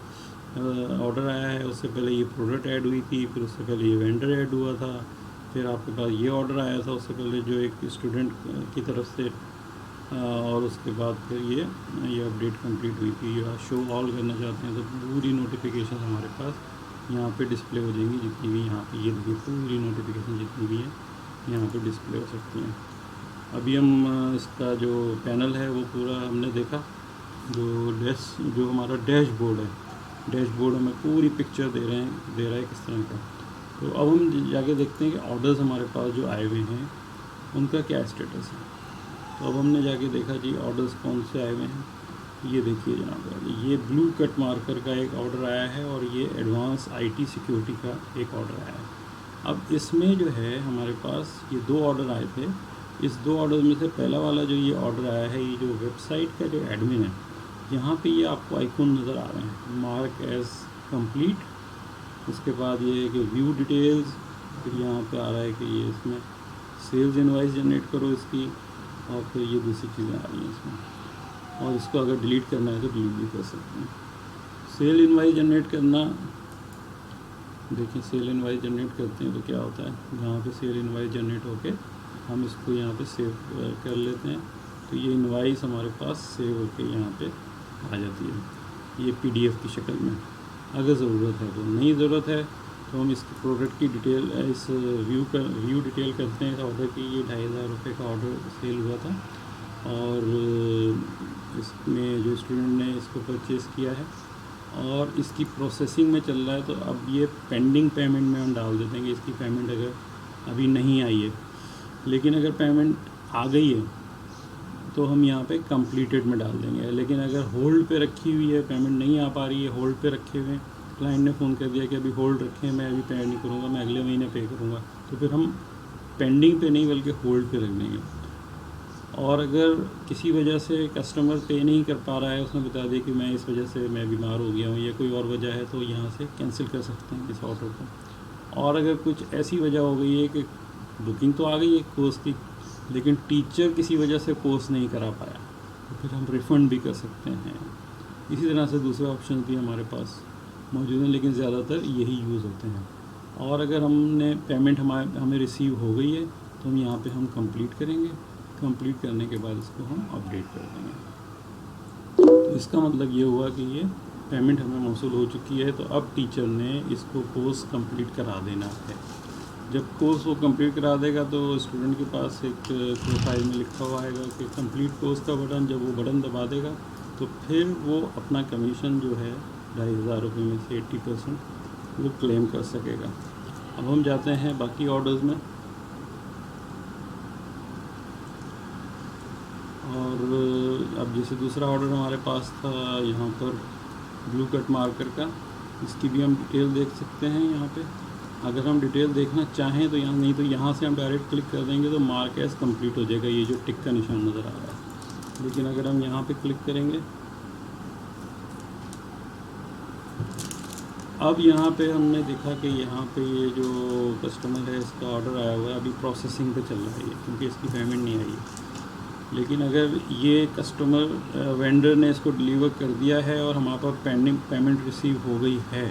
ऑर्डर आया है, उससे पहले ये प्रोडक्ट ऐड हुई थी, फिर उससे पहले ये वेंडर ऐड हुआ था, फिर आपके पास ये ऑर्डर आया था उससे पहले जो एक स्टूडेंट की तरफ से, और उसके बाद फिर ये अपडेट कंप्लीट हुई थी। या शो ऑल करना चाहते हैं तो पूरी नोटिफिकेशन हमारे पास यहाँ पे डिस्प्ले हो जाएंगी जितनी भी यहाँ पे, ये देखिए पूरी नोटिफिकेशन जितनी भी है यहाँ पे डिस्प्ले हो सकती हैं। अभी हम इसका जो पैनल है वो पूरा हमने देखा, जो हमारा डैशबोर्ड है, डैशबोर्ड हमें पूरी पिक्चर दे रहा है किस तरह का। तो अब हम जाके देखते हैं कि ऑर्डर्स हमारे पास जो आए हुए हैं उनका क्या स्टेटस है। तो अब हमने जाके देखा जी ऑर्डर्स कौन से आए हुए हैं। ये देखिए जनाब, ये ब्लू कट मार्कर का एक ऑर्डर आया है और ये एडवांस आईटी सिक्योरिटी का एक ऑर्डर आया है। अब इसमें जो है हमारे पास ये 2 ऑर्डर आए थे। इस 2 ऑर्डर में से पहला वाला जो ये ऑर्डर आया है, ये जो वेबसाइट का जो एडमिन है, यहाँ पे ये आपको आइकॉन नज़र आ रहे हैं, मार्क एज कंप्लीट। उसके बाद ये कि व्यू डिटेल्स, फिर यहाँ पे आ रहा है कि ये इसमें सेल्स इनवाइस जनरेट करो इसकी, और फिर ये दूसरी चीज़ें आ रही हैं इसमें। और इसको अगर डिलीट करना है तो डिलीट भी कर सकते हैं। सेल इनवाइस जनरेट करना, देखिए सेल इनवाइस जनरेट करते हैं तो क्या होता है, यहाँ पे सेल इनवाइस जनरेट होके हम इसको यहाँ पे सेव कर लेते हैं, तो ये इनवाइस हमारे पास सेव होके यहाँ पे आ जाती है, ये PDF की शक्ल में। अगर ज़रूरत है तो, नहीं ज़रूरत है तो हम इसके प्रोडक्ट की डिटेल, इस व्यू डिटेल करते हैं इस ऑर्डर की। ये 2500 रुपये का ऑर्डर सेल हुआ था और इसमें जो स्टूडेंट ने इसको परचेज़ किया है और इसकी प्रोसेसिंग में चल रहा है। तो अब ये पेंडिंग पेमेंट में हम डाल देते हैं कि इसकी पेमेंट अगर अभी नहीं आई है, लेकिन अगर पेमेंट आ गई है तो हम यहाँ पे कंप्लीटेड में डाल देंगे। लेकिन अगर होल्ड पे रखी हुई है, पेमेंट नहीं आ पा रही है, होल्ड पे रखे हुए हैं, क्लाइंट ने फ़ोन कर दिया कि अभी होल्ड रखे हैं, मैं अभी पे नहीं करूँगा, मैं अगले महीने पे करूँगा, तो फिर हम पेंडिंग पे नहीं बल्कि होल्ड पे रख देंगे। और अगर किसी वजह से कस्टमर पे नहीं कर पा रहा है, उसने बता दिया कि मैं इस वजह से मैं बीमार हो गया हूँ या कोई और वजह है, तो यहाँ से कैंसिल कर सकते हैं इस ऑर्डर को। और अगर कुछ ऐसी वजह हो गई है कि बुकिंग तो आ गई है कोर्स की, लेकिन टीचर किसी वजह से कोर्स नहीं करा पाया, तो फिर हम रिफ़ंड भी कर सकते हैं। इसी तरह से दूसरे ऑप्शन भी हमारे पास मौजूद हैं, लेकिन ज़्यादातर यही यूज़ होते हैं। और अगर हमने पेमेंट हमें रिसीव हो गई है तो हम यहाँ पे हम कंप्लीट करेंगे, कंप्लीट करने के बाद इसको हम अपडेट कर देंगे। तो इसका मतलब ये हुआ कि ये पेमेंट हमें मौसूल हो चुकी है, तो अब टीचर ने इसको कोर्स कंप्लीट करा देना है। जब कोर्स वो कंप्लीट करा देगा तो स्टूडेंट के पास एक प्रोफाइल में लिखा हुआ आएगा कि कंप्लीट कोर्स का बटन, जब वो बटन दबा देगा तो फिर वो अपना कमीशन जो है 2500 रुपये में से 80% वो क्लेम कर सकेगा। अब हम जाते हैं बाकी ऑर्डर्स में, और अब जैसे दूसरा ऑर्डर हमारे पास था यहाँ पर ब्लू कट मार्कर का, इसकी भी हम डिटेल देख सकते हैं यहाँ पे। अगर हम डिटेल देखना चाहें तो यहाँ, नहीं तो यहाँ से हम डायरेक्ट क्लिक कर देंगे तो मार्क एज कंप्लीट हो जाएगा, ये जो टिक का निशान नज़र आ रहा है। लेकिन अगर हम यहाँ पे क्लिक करेंगे, अब यहाँ पे हमने देखा कि यहाँ पे ये जो कस्टमर है इसका ऑर्डर आया हुआ है, अभी प्रोसेसिंग पे चल रहा है क्योंकि इसकी पेमेंट नहीं आई है। लेकिन अगर ये कस्टमर वेंडर ने इसको डिलीवर कर दिया है और हमारे पास पेंडिंग पेमेंट रिसीव हो गई है,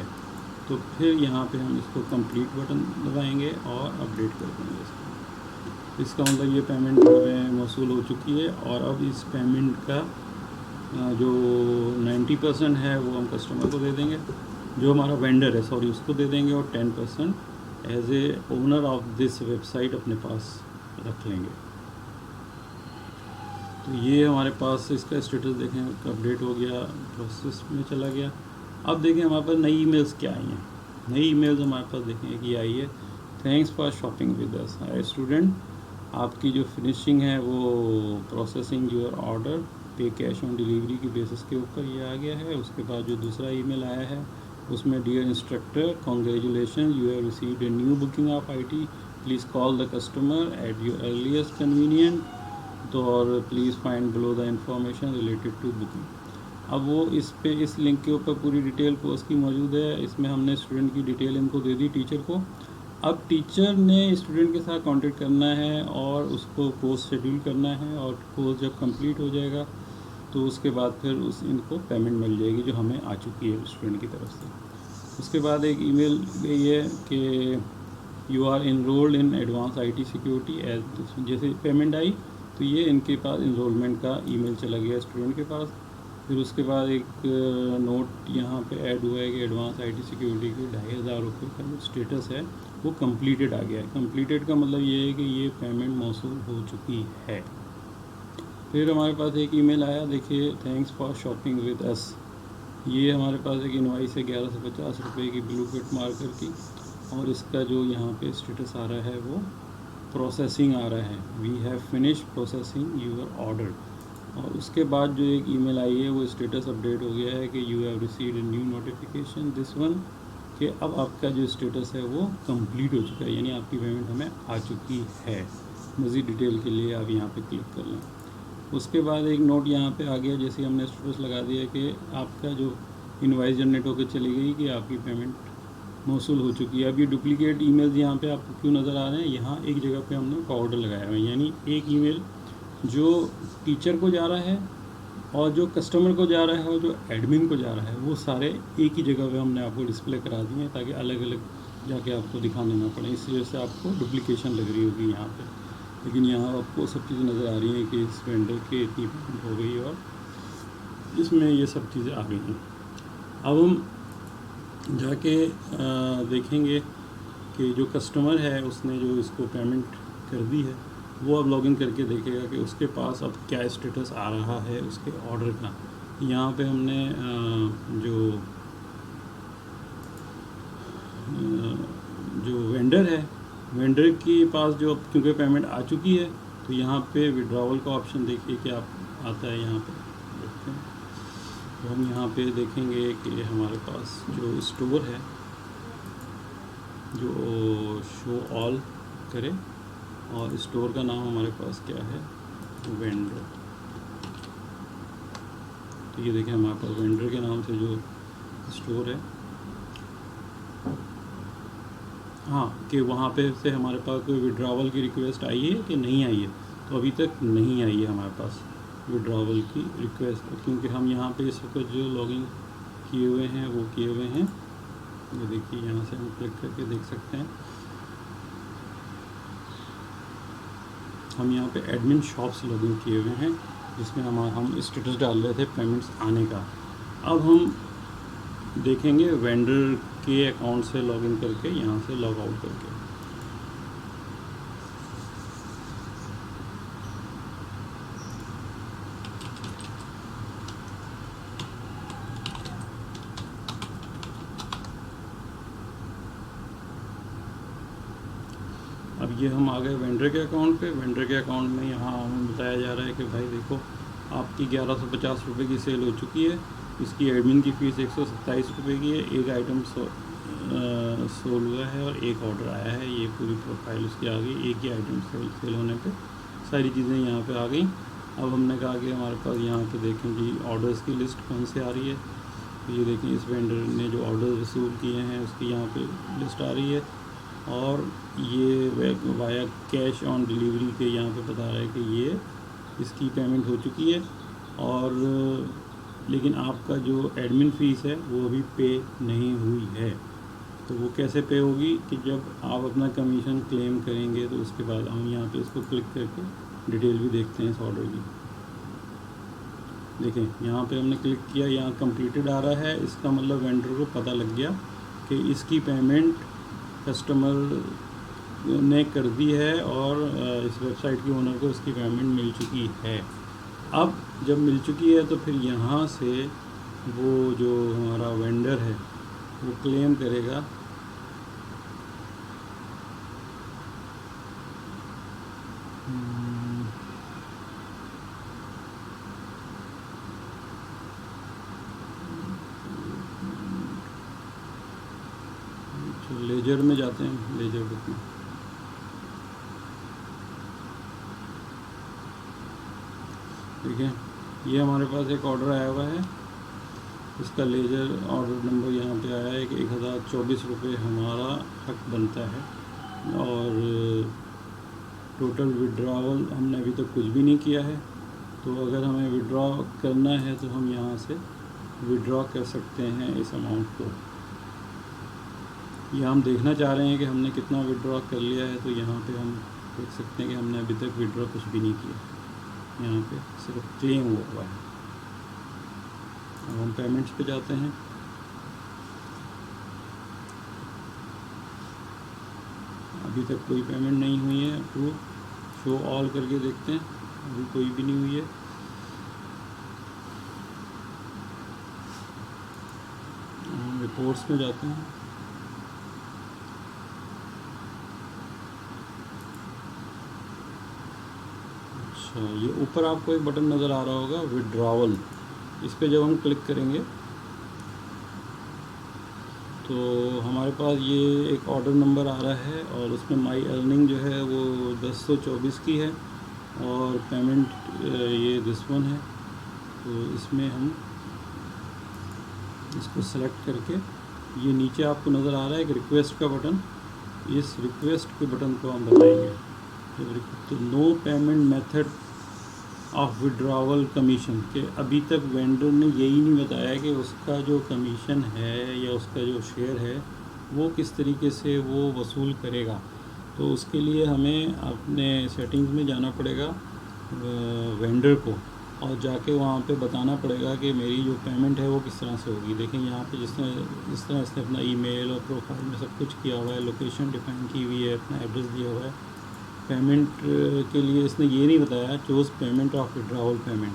तो फिर यहाँ पे हम इसको कंप्लीट बटन दबाएंगे और अपडेट कर देंगे इसको। इसका मतलब ये पेमेंट हमें मौसूल हो चुकी है और अब इस पेमेंट का जो 90% है वो हम कस्टमर को दे देंगे, जो हमारा वेंडर है सॉरी उसको दे देंगे, और 10% as a owner of this website अपने पास रख लेंगे। तो ये हमारे पास इसका स्टेटस देखें, अपडेट हो गया, प्रोसेस में चला गया। अब देखें हमारे पास नई ईमेल्स क्या आई हैं। नई ईमेल्स हमारे पास देखें कि आई है, thanks for shopping with us. Hi student, आपकी जो फिनिशिंग है वो प्रोसेसिंग योर ऑर्डर पे कैश ऑन डिलीवरी की बेसिस के ऊपर ये आ गया है। उसके बाद जो दूसरा ईमेल आया है उसमें dear instructor congratulation you have received a new booking of IT, please call the customer at your earliest convenient, तो और please find below the information related to booking. अब वो इस लिंक के ऊपर पूरी डिटेल कोर्स की मौजूद है। इसमें हमने स्टूडेंट की डिटेल इनको दे दी टीचर को। अब टीचर ने स्टूडेंट के साथ कांटेक्ट करना है और उसको कोर्स शेड्यूल करना है, और कोर्स जब कंप्लीट हो जाएगा तो उसके बाद फिर इनको पेमेंट मिल जाएगी जो हमें आ चुकी है स्टूडेंट की तरफ से। उसके बाद एक ईमेल गई है कि you are enrolled in advance IT security edge, जैसे पेमेंट आई तो ये इनके पास इनरोलमेंट का ईमेल चला गया स्टूडेंट के पास। फिर उसके बाद एक नोट यहाँ पे ऐड हुआ है कि एडवांस आईटी सिक्योरिटी के 2500 रुपये का जो स्टेटस है वो कंप्लीटेड आ गया है। कंप्लीटेड का मतलब ये है कि ये पेमेंट मौसूल हो चुकी है। फिर हमारे पास एक ईमेल आया, देखिए, thanks for shopping with us. ये हमारे पास एक इनवाइस है 1150 रुपये की ब्लू किट मार्कर की, और इसका जो यहाँ पे स्टेटस आ रहा है वो प्रोसेसिंग आ रहा है। We have finish processing your order. और उसके बाद जो एक ईमेल आई है वो स्टेटस अपडेट हो गया है कि you have received a new notification this one, कि अब आपका जो स्टेटस है वो कंप्लीट हो चुका है, यानी आपकी पेमेंट हमें आ चुकी है। मज़ीद डिटेल के लिए आप यहाँ पे क्लिक कर लें। उसके बाद एक नोट यहाँ पे आ गया, जैसे हमने स्टेटस लगा दिया कि आपका जो इनवाइस जनरेट होकर चली गई कि आपकी पेमेंट मौसूल हो चुकी है। अब ये डुप्लीकेट ईमेल्स यहाँ पे आपको क्यों नज़र आ रहे हैं, यहाँ एक जगह पे हमने फॉरवर्डर लगाया हुआ है, यानी एक ईमेल जो टीचर को जा रहा है और जो कस्टमर को जा रहा है और जो एडमिन को जा रहा है, वो सारे एक ही जगह पे हमने आपको डिस्प्ले करा दिए हैं ताकि अलग अलग जाके आपको दिखाने ना पड़े। इस वजह से आपको डुप्लीकेशन लग रही होगी यहाँ पे, लेकिन यहाँ आपको सब चीज़ें नज़र आ रही हैं कि इस वेंडर के इतनी पेमेंट हो गई और इसमें ये सब चीज़ें आ गई हैं। अब हम जाके देखेंगे कि जो कस्टमर है उसने जो इसको पेमेंट कर दी है वो अब लॉगिन करके देखेगा कि उसके पास अब क्या स्टेटस आ रहा है उसके ऑर्डर का। यहाँ पे हमने जो वेंडर है, वेंडर के पास जो अब क्योंकि पेमेंट आ चुकी है तो यहाँ पे विड्रॉवल का ऑप्शन देखिए कि आप आता है। यहाँ पे देखते हैं तो हम यहाँ पे देखेंगे कि हमारे पास जो स्टोर है जो शो ऑल करे, और स्टोर का नाम हमारे पास क्या है, वेंडर। तो ये देखिए हमारे पास वेंडर के नाम से जो स्टोर है, हाँ, कि वहाँ पे से हमारे पास कोई विड्रॉवल की रिक्वेस्ट आई है कि नहीं आई है, तो अभी तक नहीं आई है हमारे पास विड्रॉवल की रिक्वेस्ट, क्योंकि हम यहाँ पे इस वक्त जो लॉगिन किए हुए हैं वो किए हुए हैं। ये देखिए यहाँ से हम क्लिक करके देख सकते हैं, हम यहाँ पे एडमिन शॉप्स लॉगिन किए हुए हैं जिसमें हम स्टेटस डाल रहे थे पेमेंट्स आने का। अब हम देखेंगे वेंडर के अकाउंट से लॉगिन करके, यहाँ से लॉग आउट करके। अब ये हम आ गए वेंडर के अकाउंट पे। वेंडर के अकाउंट में यहाँ हमें बताया जा रहा है कि भाई देखो आपकी 1150 रुपये की सेल हो चुकी है, इसकी एडमिन की फ़ीस 127 रुपये की है, एक आइटम सोल हुआ है और एक ऑर्डर आया है, ये पूरी प्रोफाइल उसकी आ गई। एक ही आइटम सेल होने पे सारी चीज़ें यहाँ पे आ गई। अब हमने कहा कि हमारे पास यहाँ पे देखें कि ऑर्डर्स की लिस्ट कौन से आ रही है, तो ये देखें इस वेंडर ने जो ऑर्डर वसूल किए हैं उसकी यहाँ पे लिस्ट आ रही है, और ये वाया कैश ऑन डिलीवरी के यहाँ पे बता रहा है कि ये इसकी पेमेंट हो चुकी है, और लेकिन आपका जो एडमिन फ़ीस है वो अभी पे नहीं हुई है। तो वो कैसे पे होगी कि जब आप अपना कमीशन क्लेम करेंगे, तो उसके बाद हम यहाँ पे इसको क्लिक करके डिटेल भी देखते हैं इस ऑर्डर की। देखें यहाँ पे हमने क्लिक किया, यहाँ कंप्लीटेड आ रहा है, इसका मतलब वेंडर को पता लग गया कि इसकी पेमेंट कस्टमर ने कर दी है और इस वेबसाइट के ओनर को इसकी पेमेंट मिल चुकी है। अब जब मिल चुकी है तो फिर यहाँ से वो जो हमारा वेंडर है वो क्लेम करेगा लेजर में जाते हैं, लेजर बुक में ठीक है, ये हमारे पास एक ऑर्डर आया हुआ है, इसका लेजर ऑर्डर नंबर यहाँ पे आया है कि 1024 रुपये हमारा हक बनता है, और टोटल विड्रॉवल हमने अभी तक कुछ भी नहीं किया है। तो अगर हमें विड्रॉ करना है तो हम यहाँ से विड्रॉ कर सकते हैं इस अमाउंट को। ये हम देखना चाह रहे हैं कि हमने कितना विड्रॉ कर लिया है, तो यहाँ पे हम देख सकते हैं कि हमने अभी तक विड्रॉ कुछ भी नहीं किया, यहाँ पे सिर्फ क्लेम हुआ है। अब हम पेमेंट्स पे जाते हैं। अभी तक कोई पेमेंट नहीं हुई है अप्रूव। शो ऑल करके देखते हैं, अभी कोई भी नहीं हुई है। रिपोर्ट्स में जाते हैं। अच्छा, ये ऊपर आपको एक बटन नज़र आ रहा होगा विड्रॉवल, इस पर जब हम क्लिक करेंगे तो हमारे पास ये एक ऑर्डर नंबर आ रहा है और उसमें माई अर्निंग जो है वो 1024 की है और पेमेंट ये दिस वन है। तो इसमें हम इसको सेलेक्ट करके ये नीचे आपको नज़र आ रहा है एक रिक्वेस्ट का बटन, इस रिक्वेस्ट के बटन को हम दबाएंगे तो no payment method of withdrawal commission के अभी तक वेंडर ने यही नहीं बताया कि उसका जो कमीशन है या उसका जो शेयर है वो किस तरीके से वो वसूल करेगा। तो उसके लिए हमें अपने सेटिंग्स में जाना पड़ेगा वेंडर को और जाके वहाँ पे बताना पड़ेगा कि मेरी जो पेमेंट है वो किस तरह से होगी। देखें यहाँ पे इस तरह इसने अपना ईमेल और प्रोफाइल में सब कुछ किया हुआ है, लोकेशन डिफाइन की हुई है, अपना एड्रेस दिया हुआ है। पेमेंट के लिए इसने ये नहीं बताया choose payment of withdrawal payment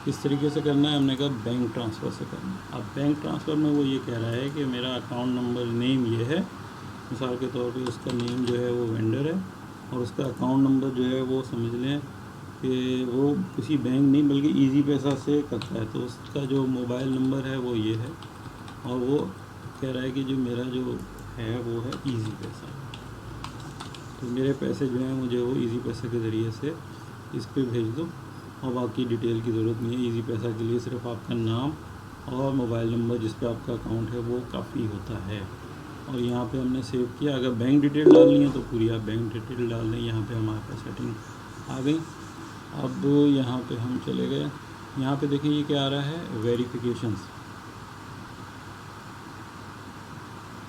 किस तरीके से करना है। हमने कहा बैंक ट्रांसफ़र से करना है। अब बैंक ट्रांसफ़र में वो ये कह रहा है कि मेरा अकाउंट नंबर नेम ये है, मिसाल के तौर पे उसका नेम जो है वो वेंडर है और उसका अकाउंट नंबर जो है वो समझ लें कि वो किसी बैंक नहीं बल्कि इजी पैसा से करता है। तो उसका जो मोबाइल नंबर है वो ये है और वो कह रहा है कि जो मेरा जो है वो है इजी पैसा। तो मेरे पैसे जो हैं मुझे वो इजी पैसा के ज़रिए से इस पर भेज दो और बाकी डिटेल की ज़रूरत नहीं है। इजी पैसा के लिए सिर्फ आपका नाम और मोबाइल नंबर जिस पे आपका अकाउंट है वो काफ़ी होता है। और यहाँ पे हमने सेव किया। अगर बैंक डिटेल डालनी है तो पूरी आप बैंक डिटेल डाल दें। यहाँ पे हमारे पास सेटिंग आ गई। अब यहाँ पे हम चले गए, यहाँ पे देखिए ये क्या आ रहा है वेरिफिकेशंस।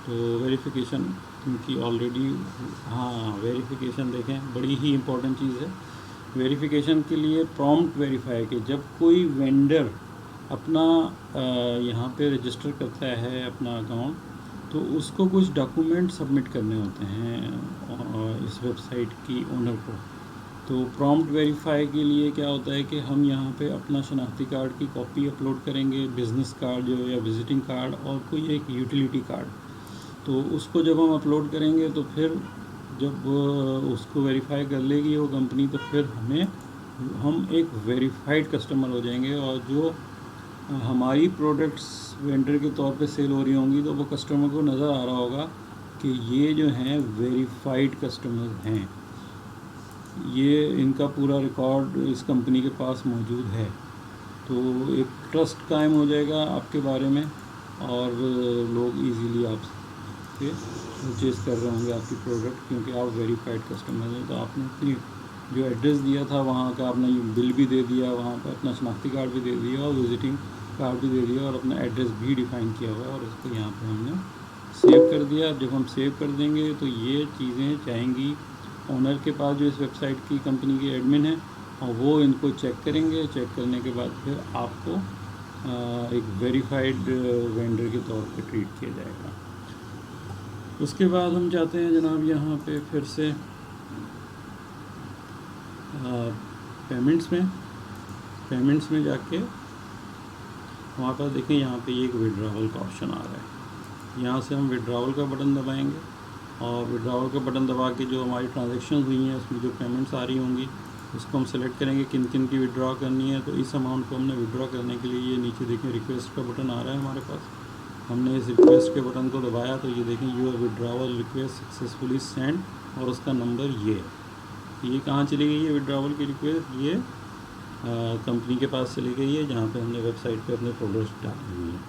तो वेरिफिकेशन क्योंकि ऑलरेडी हाँ वेरिफिकेशन देखें बड़ी ही इम्पोर्टेंट चीज़ है। वेरिफिकेशन के लिए प्रॉम्प्ट वेरीफाई कि जब कोई वेंडर अपना यहाँ पे रजिस्टर करता है अपना अकाउंट तो उसको कुछ डॉक्यूमेंट सबमिट करने होते हैं इस वेबसाइट की ओनर को। तो प्रॉम्प्ट वेरीफाई के लिए क्या होता है कि हम यहाँ पे अपना शनाख्ती कार्ड की कॉपी अपलोड करेंगे, बिज़नेस कार्ड जो या विजिटिंग कार्ड और कोई एक यूटिलिटी कार्ड। तो उसको जब हम अपलोड करेंगे तो फिर जब उसको वेरीफाई कर लेगी वो कंपनी तो फिर हम एक वेरीफाइड कस्टमर हो जाएंगे और जो हमारी प्रोडक्ट्स वेंडर के तौर पे सेल हो रही होंगी तो वो कस्टमर को नज़र आ रहा होगा कि ये जो हैं वेरीफाइड कस्टमर हैं, ये इनका पूरा रिकॉर्ड इस कंपनी के पास मौजूद है। तो एक ट्रस्ट कायम हो जाएगा आपके बारे में और लोग इजीली आपसे परचेज़ कर रहे होंगे आपकी प्रोडक्ट क्योंकि आप वेरीफाइड कस्टमर हैं। तो आपने अपनी जो एड्रेस दिया था वहाँ का आपने बिल भी दे दिया, वहाँ पर अपना शनाख्ती कार्ड भी दे दिया और विजिटिंग कार्ड भी दे दिया और अपना एड्रेस भी डिफ़ाइन किया हुआ है और इसको यहाँ पे हमने सेव कर दिया। जब हम सेव कर देंगे तो ये चीज़ें जाएंगी ओनर के पास जो इस वेबसाइट की कंपनी की एडमिन है और वो इनको चेक करेंगे। चेक करने के बाद फिर आपको एक वेरीफाइड वेंडर के तौर पे ट्रीट किया जाएगा। उसके बाद हम चाहते हैं जनाब यहाँ पे फिर से पेमेंट्स में जाके हमारे पास देखें यहाँ पे एक विड्रॉवल का ऑप्शन आ रहा है। यहाँ से हम विड्रॉवल का बटन दबाएंगे और विड्रॉवल का बटन दबा के जो हमारी ट्रांजैक्शन हुई हैं उसमें जो पेमेंट्स आ रही होंगी उसको हम सेलेक्ट करेंगे किन किन की विड्रॉ करनी है। तो इस अमाउंट को हमने विड्रॉ करने के लिए ये नीचे देखें रिक्वेस्ट का बटन आ रहा है हमारे पास। हमने इस रिक्वेस्ट के बटन को दबाया तो ये देखें your withdrawal request successfully send और उसका नंबर ये कहाँ चली गई है विड्रॉवल की रिक्वेस्ट, ये कंपनी के पास चली गई है जहाँ पे हमने वेबसाइट पे अपने प्रोडक्ट्स डाले हुए हैं।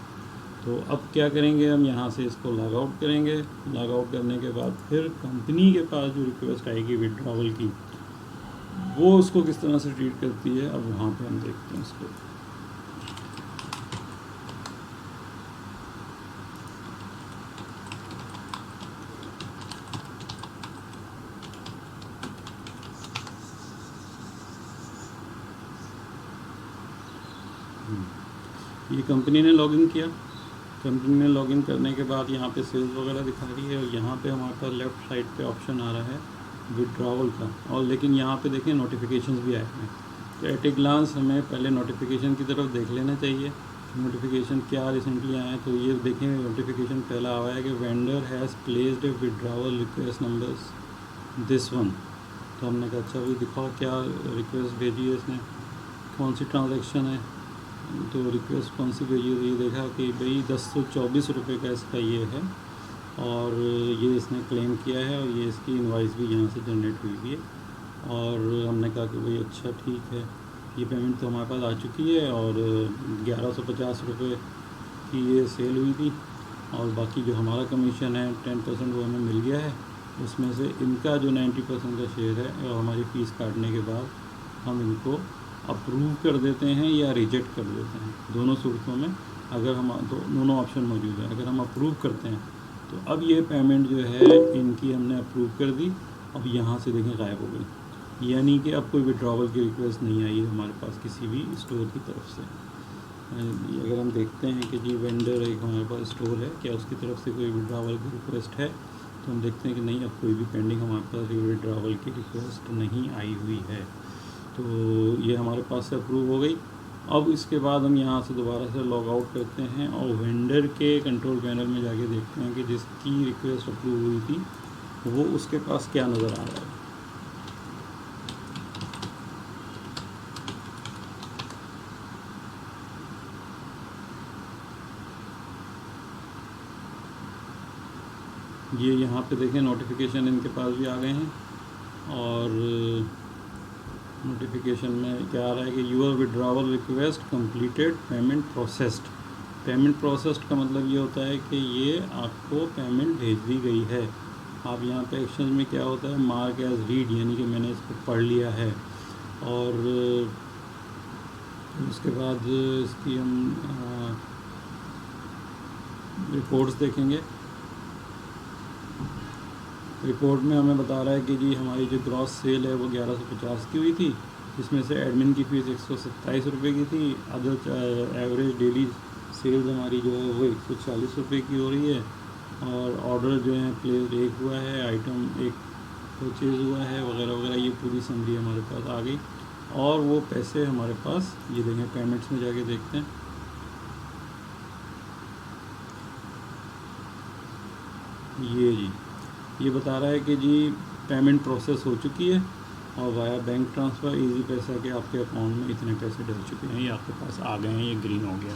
तो अब क्या करेंगे हम यहाँ से इसको लॉग आउट करेंगे। लॉग आउट करने के बाद फिर कंपनी के पास जो रिक्वेस्ट आएगी विड्रॉवल की वो उसको किस तरह से ट्रीट करती है अब वहाँ पे हम देखते हैं इसको। ये कंपनी ने लॉगिन किया, कंपनी ने लॉगिन करने के बाद यहाँ पे सेल्स वगैरह दिखा रही है, और यहाँ पे हमारे पास लेफ़्ट साइड पे ऑप्शन आ रहा है विड्रॉवल का, और लेकिन यहाँ पे देखें नोटिफिकेशंस भी आए हैं। तो एट ए ग्लांस हमें पहले नोटिफिकेशन की तरफ देख लेना चाहिए, नोटिफिकेशन क्या रिसेंटली आए हैं। तो ये देखें नोटिफिकेशन पहला आया है कि vendor has placed a withdrawal request numbers this one. तो हमने कहा अच्छा भाई दिखाओ क्या रिक्वेस्ट भेजी है इसने, कौन सी ट्रांजैक्शन है, तो रिक्वेस्ट कौन सी भेजी है। ये देखा कि भाई 1024 रुपये का इसका ये है, और ये इसने क्लेम किया है, और ये इसकी इनवाइस भी यहाँ से जनरेट हुई हुई है। और हमने कहा कि भाई अच्छा ठीक है, ये पेमेंट तो हमारे पास आ चुकी है, और 1150 रुपये की ये सेल हुई थी, और बाकी जो हमारा कमीशन है 10% वो हमें मिल गया है। उसमें से इनका जो 90% का शेयर है, और हमारी फ़ीस काटने के बाद हम इनको अप्रूव कर देते हैं या रिजेक्ट कर देते हैं। दोनों सूरतों में अगर हम दोनों ऑप्शन मौजूद है। अगर हम अप्रूव करते हैं तो अब ये पेमेंट जो है इनकी हमने अप्रूव कर दी, अब यहाँ से देखें गायब हो गई, यानी कि अब कोई विड्रॉवल की रिक्वेस्ट नहीं आई है हमारे पास किसी भी स्टोर की तरफ से। अगर हम देखते हैं कि जी वेंडर एक हमारे पास स्टोर है, क्या उसकी तरफ से कोई विड्रॉवल की रिक्वेस्ट है, तो हम देखते हैं कि नहीं, अब कोई भी पेंडिंग हमारे पास विड्रॉवल की रिक्वेस्ट नहीं आई हुई है। तो ये हमारे पास से अप्रूव हो गई। अब इसके बाद हम यहाँ से दोबारा से लॉग आउट करते हैं, और वेंडर के कंट्रोल पैनल में जाके देखते हैं कि जिसकी रिक्वेस्ट अप्रूव हुई थी वो उसके पास क्या नज़र आ रहा है। ये यहाँ पे देखें नोटिफिकेशन इनके पास भी आ गए हैं, और नोटिफिकेशन में क्या आ रहा है कि your withdrawal request completed payment processed. Payment processed का मतलब ये होता है कि ये आपको पेमेंट भेज दी गई है। आप यहाँ पे एक्शन में क्या होता है, मार्क एज रीड, यानी कि मैंने इसको पढ़ लिया है। और उसके बाद इसकी हम रिपोर्ट्स देखेंगे। रिपोर्ट में हमें बता रहा है कि जी हमारी जो ग्रॉस सेल है वो 1150 की हुई थी, जिसमें से एडमिन की फ़ीस 127 रुपये की थी। अदर एवरेज डेली सेल्स हमारी जो है वो 140 रुपये की हो रही है, और ऑर्डर जो है प्लेस एक हुआ है, आइटम एक परचेज़ हुआ है, वगैरह वगैरह। ये पूरी समरी हमारे पास आ गई, और वो पैसे हमारे पास ये देखें पेमेंट्स में जाके देखते हैं। ये जी ये बता रहा है कि जी पेमेंट प्रोसेस हो चुकी है, और वाया बैंक ट्रांसफ़र इजी पैसा के आपके अकाउंट में इतने पैसे डल चुके हैं, ये आपके पास आ गए हैं, ये ग्रीन हो गया।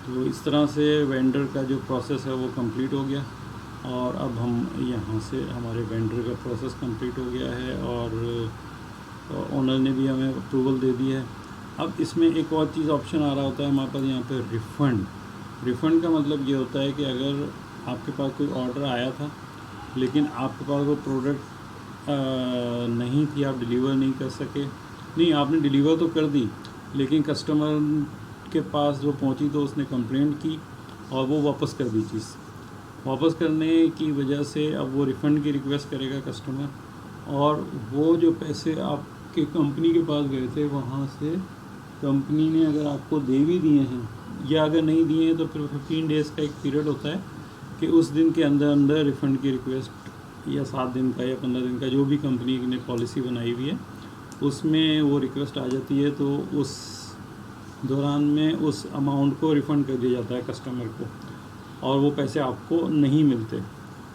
तो इस तरह से वेंडर का जो प्रोसेस है वो कंप्लीट हो गया, और अब हम यहाँ से हमारे वेंडर का प्रोसेस कंप्लीट हो गया है, और ओनर ने भी हमें अप्रूवल दे दी है। अब इसमें एक और चीज़ ऑप्शन आ रहा होता है हमारे पास यहाँ पे, रिफ़ंड। रिफ़ंड का मतलब ये होता है कि अगर आपके पास कोई ऑर्डर आया था लेकिन आपके पास वो प्रोडक्ट नहीं थी, आप डिलीवर नहीं कर सके, नहीं आपने डिलीवर तो कर दी लेकिन कस्टमर के पास जो पहुंची तो उसने कंप्लेंट की और वो वापस कर दी चीज़। वापस करने की वजह से अब वो रिफ़ंड की रिक्वेस्ट करेगा कस्टमर, और वो जो पैसे आपके कंपनी के पास गए थे वहाँ से कंपनी ने अगर आपको दे भी दिए हैं, या अगर नहीं दिए हैं तो फिर 15 डेज़ का एक पीरियड होता है कि उस दिन के अंदर अंदर रिफ़ंड की रिक्वेस्ट, या 7 दिन का या 15 दिन का, जो भी कंपनी ने पॉलिसी बनाई हुई है उसमें वो रिक्वेस्ट आ जाती है। तो उस दौरान में उस अमाउंट को रिफ़ंड कर दिया जाता है कस्टमर को, और वो पैसे आपको नहीं मिलते,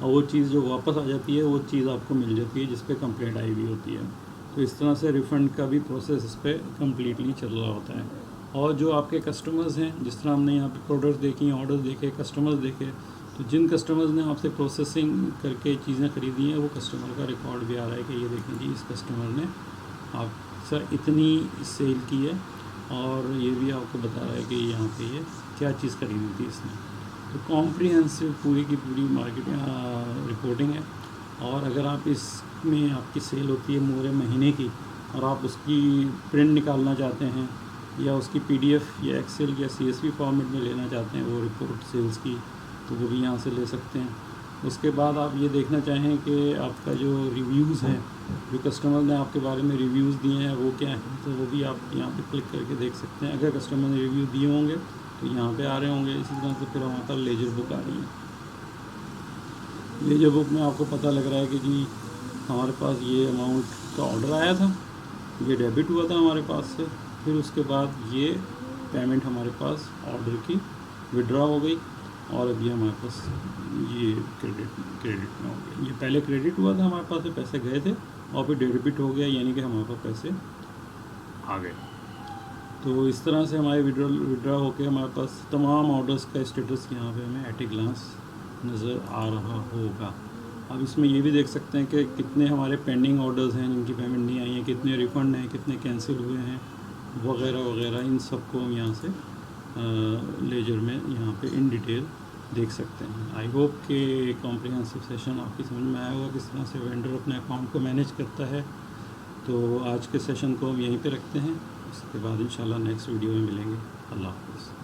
और वो चीज़ जो वापस आ जाती है वो चीज़ आपको मिल जाती है जिस पे कंप्लेंट आई हुई होती है। तो इस तरह से रिफ़ंड का भी प्रोसेस इस पर कम्प्लीटली चल रहा होता है। और जो आपके कस्टमर्स हैं, जिस तरह हमने यहाँ पे प्रोडक्ट्स देखी, ऑर्डर्स देखे, कस्टमर्स देखे, तो जिन कस्टमर्स ने आपसे प्रोसेसिंग करके चीज़ें ख़रीदी हैं वो कस्टमर का रिकॉर्ड भी आ रहा है कि ये देखें जी इस कस्टमर ने आपसे इतनी सेल की है, और ये भी आपको बता रहा है कि यहाँ पे ये क्या चीज़ खरीदी थी इसने। तो कॉम्प्रिहेंसिव पूरी की पूरी मार्केट रिपोर्टिंग है। और अगर आप इसमें आपकी सेल होती है पूरे महीने की, और आप उसकी प्रिंट निकालना चाहते हैं, या उसकी PDF या एक्सेल या CSV फॉर्मेट में लेना चाहते हैं वो रिपोर्ट सेल्स की, तो वो भी यहाँ से ले सकते हैं। उसके बाद आप ये देखना चाहें कि आपका जो रिव्यूज़ हैं, जो कस्टमर ने आपके बारे में रिव्यूज़ दिए हैं वो क्या हैं, तो वो भी आप यहाँ पे क्लिक करके देख सकते हैं। अगर कस्टमर ने रिव्यू दिए होंगे तो यहाँ पे आ रहे होंगे। इसी तरह से फिर हमारे पास लेजर बुक आ रही है। लेजर बुक में आपको पता लग रहा है कि जी हमारे पास ये अमाउंट का ऑर्डर आया था, ये डेबिट हुआ था हमारे पास से, फिर उसके बाद ये पेमेंट हमारे पास ऑर्डर की विड्रॉ हो गई और अभी हमारे पास ये क्रेडिट में हो गया। ये पहले क्रेडिट हुआ था, हमारे पास से पैसे गए थे और फिर डेबिट हो गया, यानी कि हमारे पास पैसे आ गए। तो इस तरह से हमारे विड्रॉ होकर हमारे पास तमाम ऑर्डर्स का स्टेटस यहाँ पे हमें एट ए ग्लांस नज़र आ रहा होगा। अब इसमें ये भी देख सकते हैं कि कितने हमारे पेंडिंग ऑर्डर्स हैं जिनकी पेमेंट नहीं आई है, कितने रिफ़ंड हैं, कितने कैंसिल हुए हैं, वगैरह वगैरह। इन सब को हम यहाँ से लेजर में यहाँ पे इन डिटेल देख सकते हैं। आई होप कि कॉम्प्रिहेंसिव सेशन आपकी समझ में आया होगा किस तरह से वेंडर अपने अकाउंट को मैनेज करता है। तो आज के सेशन को हम यहीं पे रखते हैं, इसके बाद इंशाल्लाह नेक्स्ट वीडियो में मिलेंगे। अल्लाह हाफ़िज़।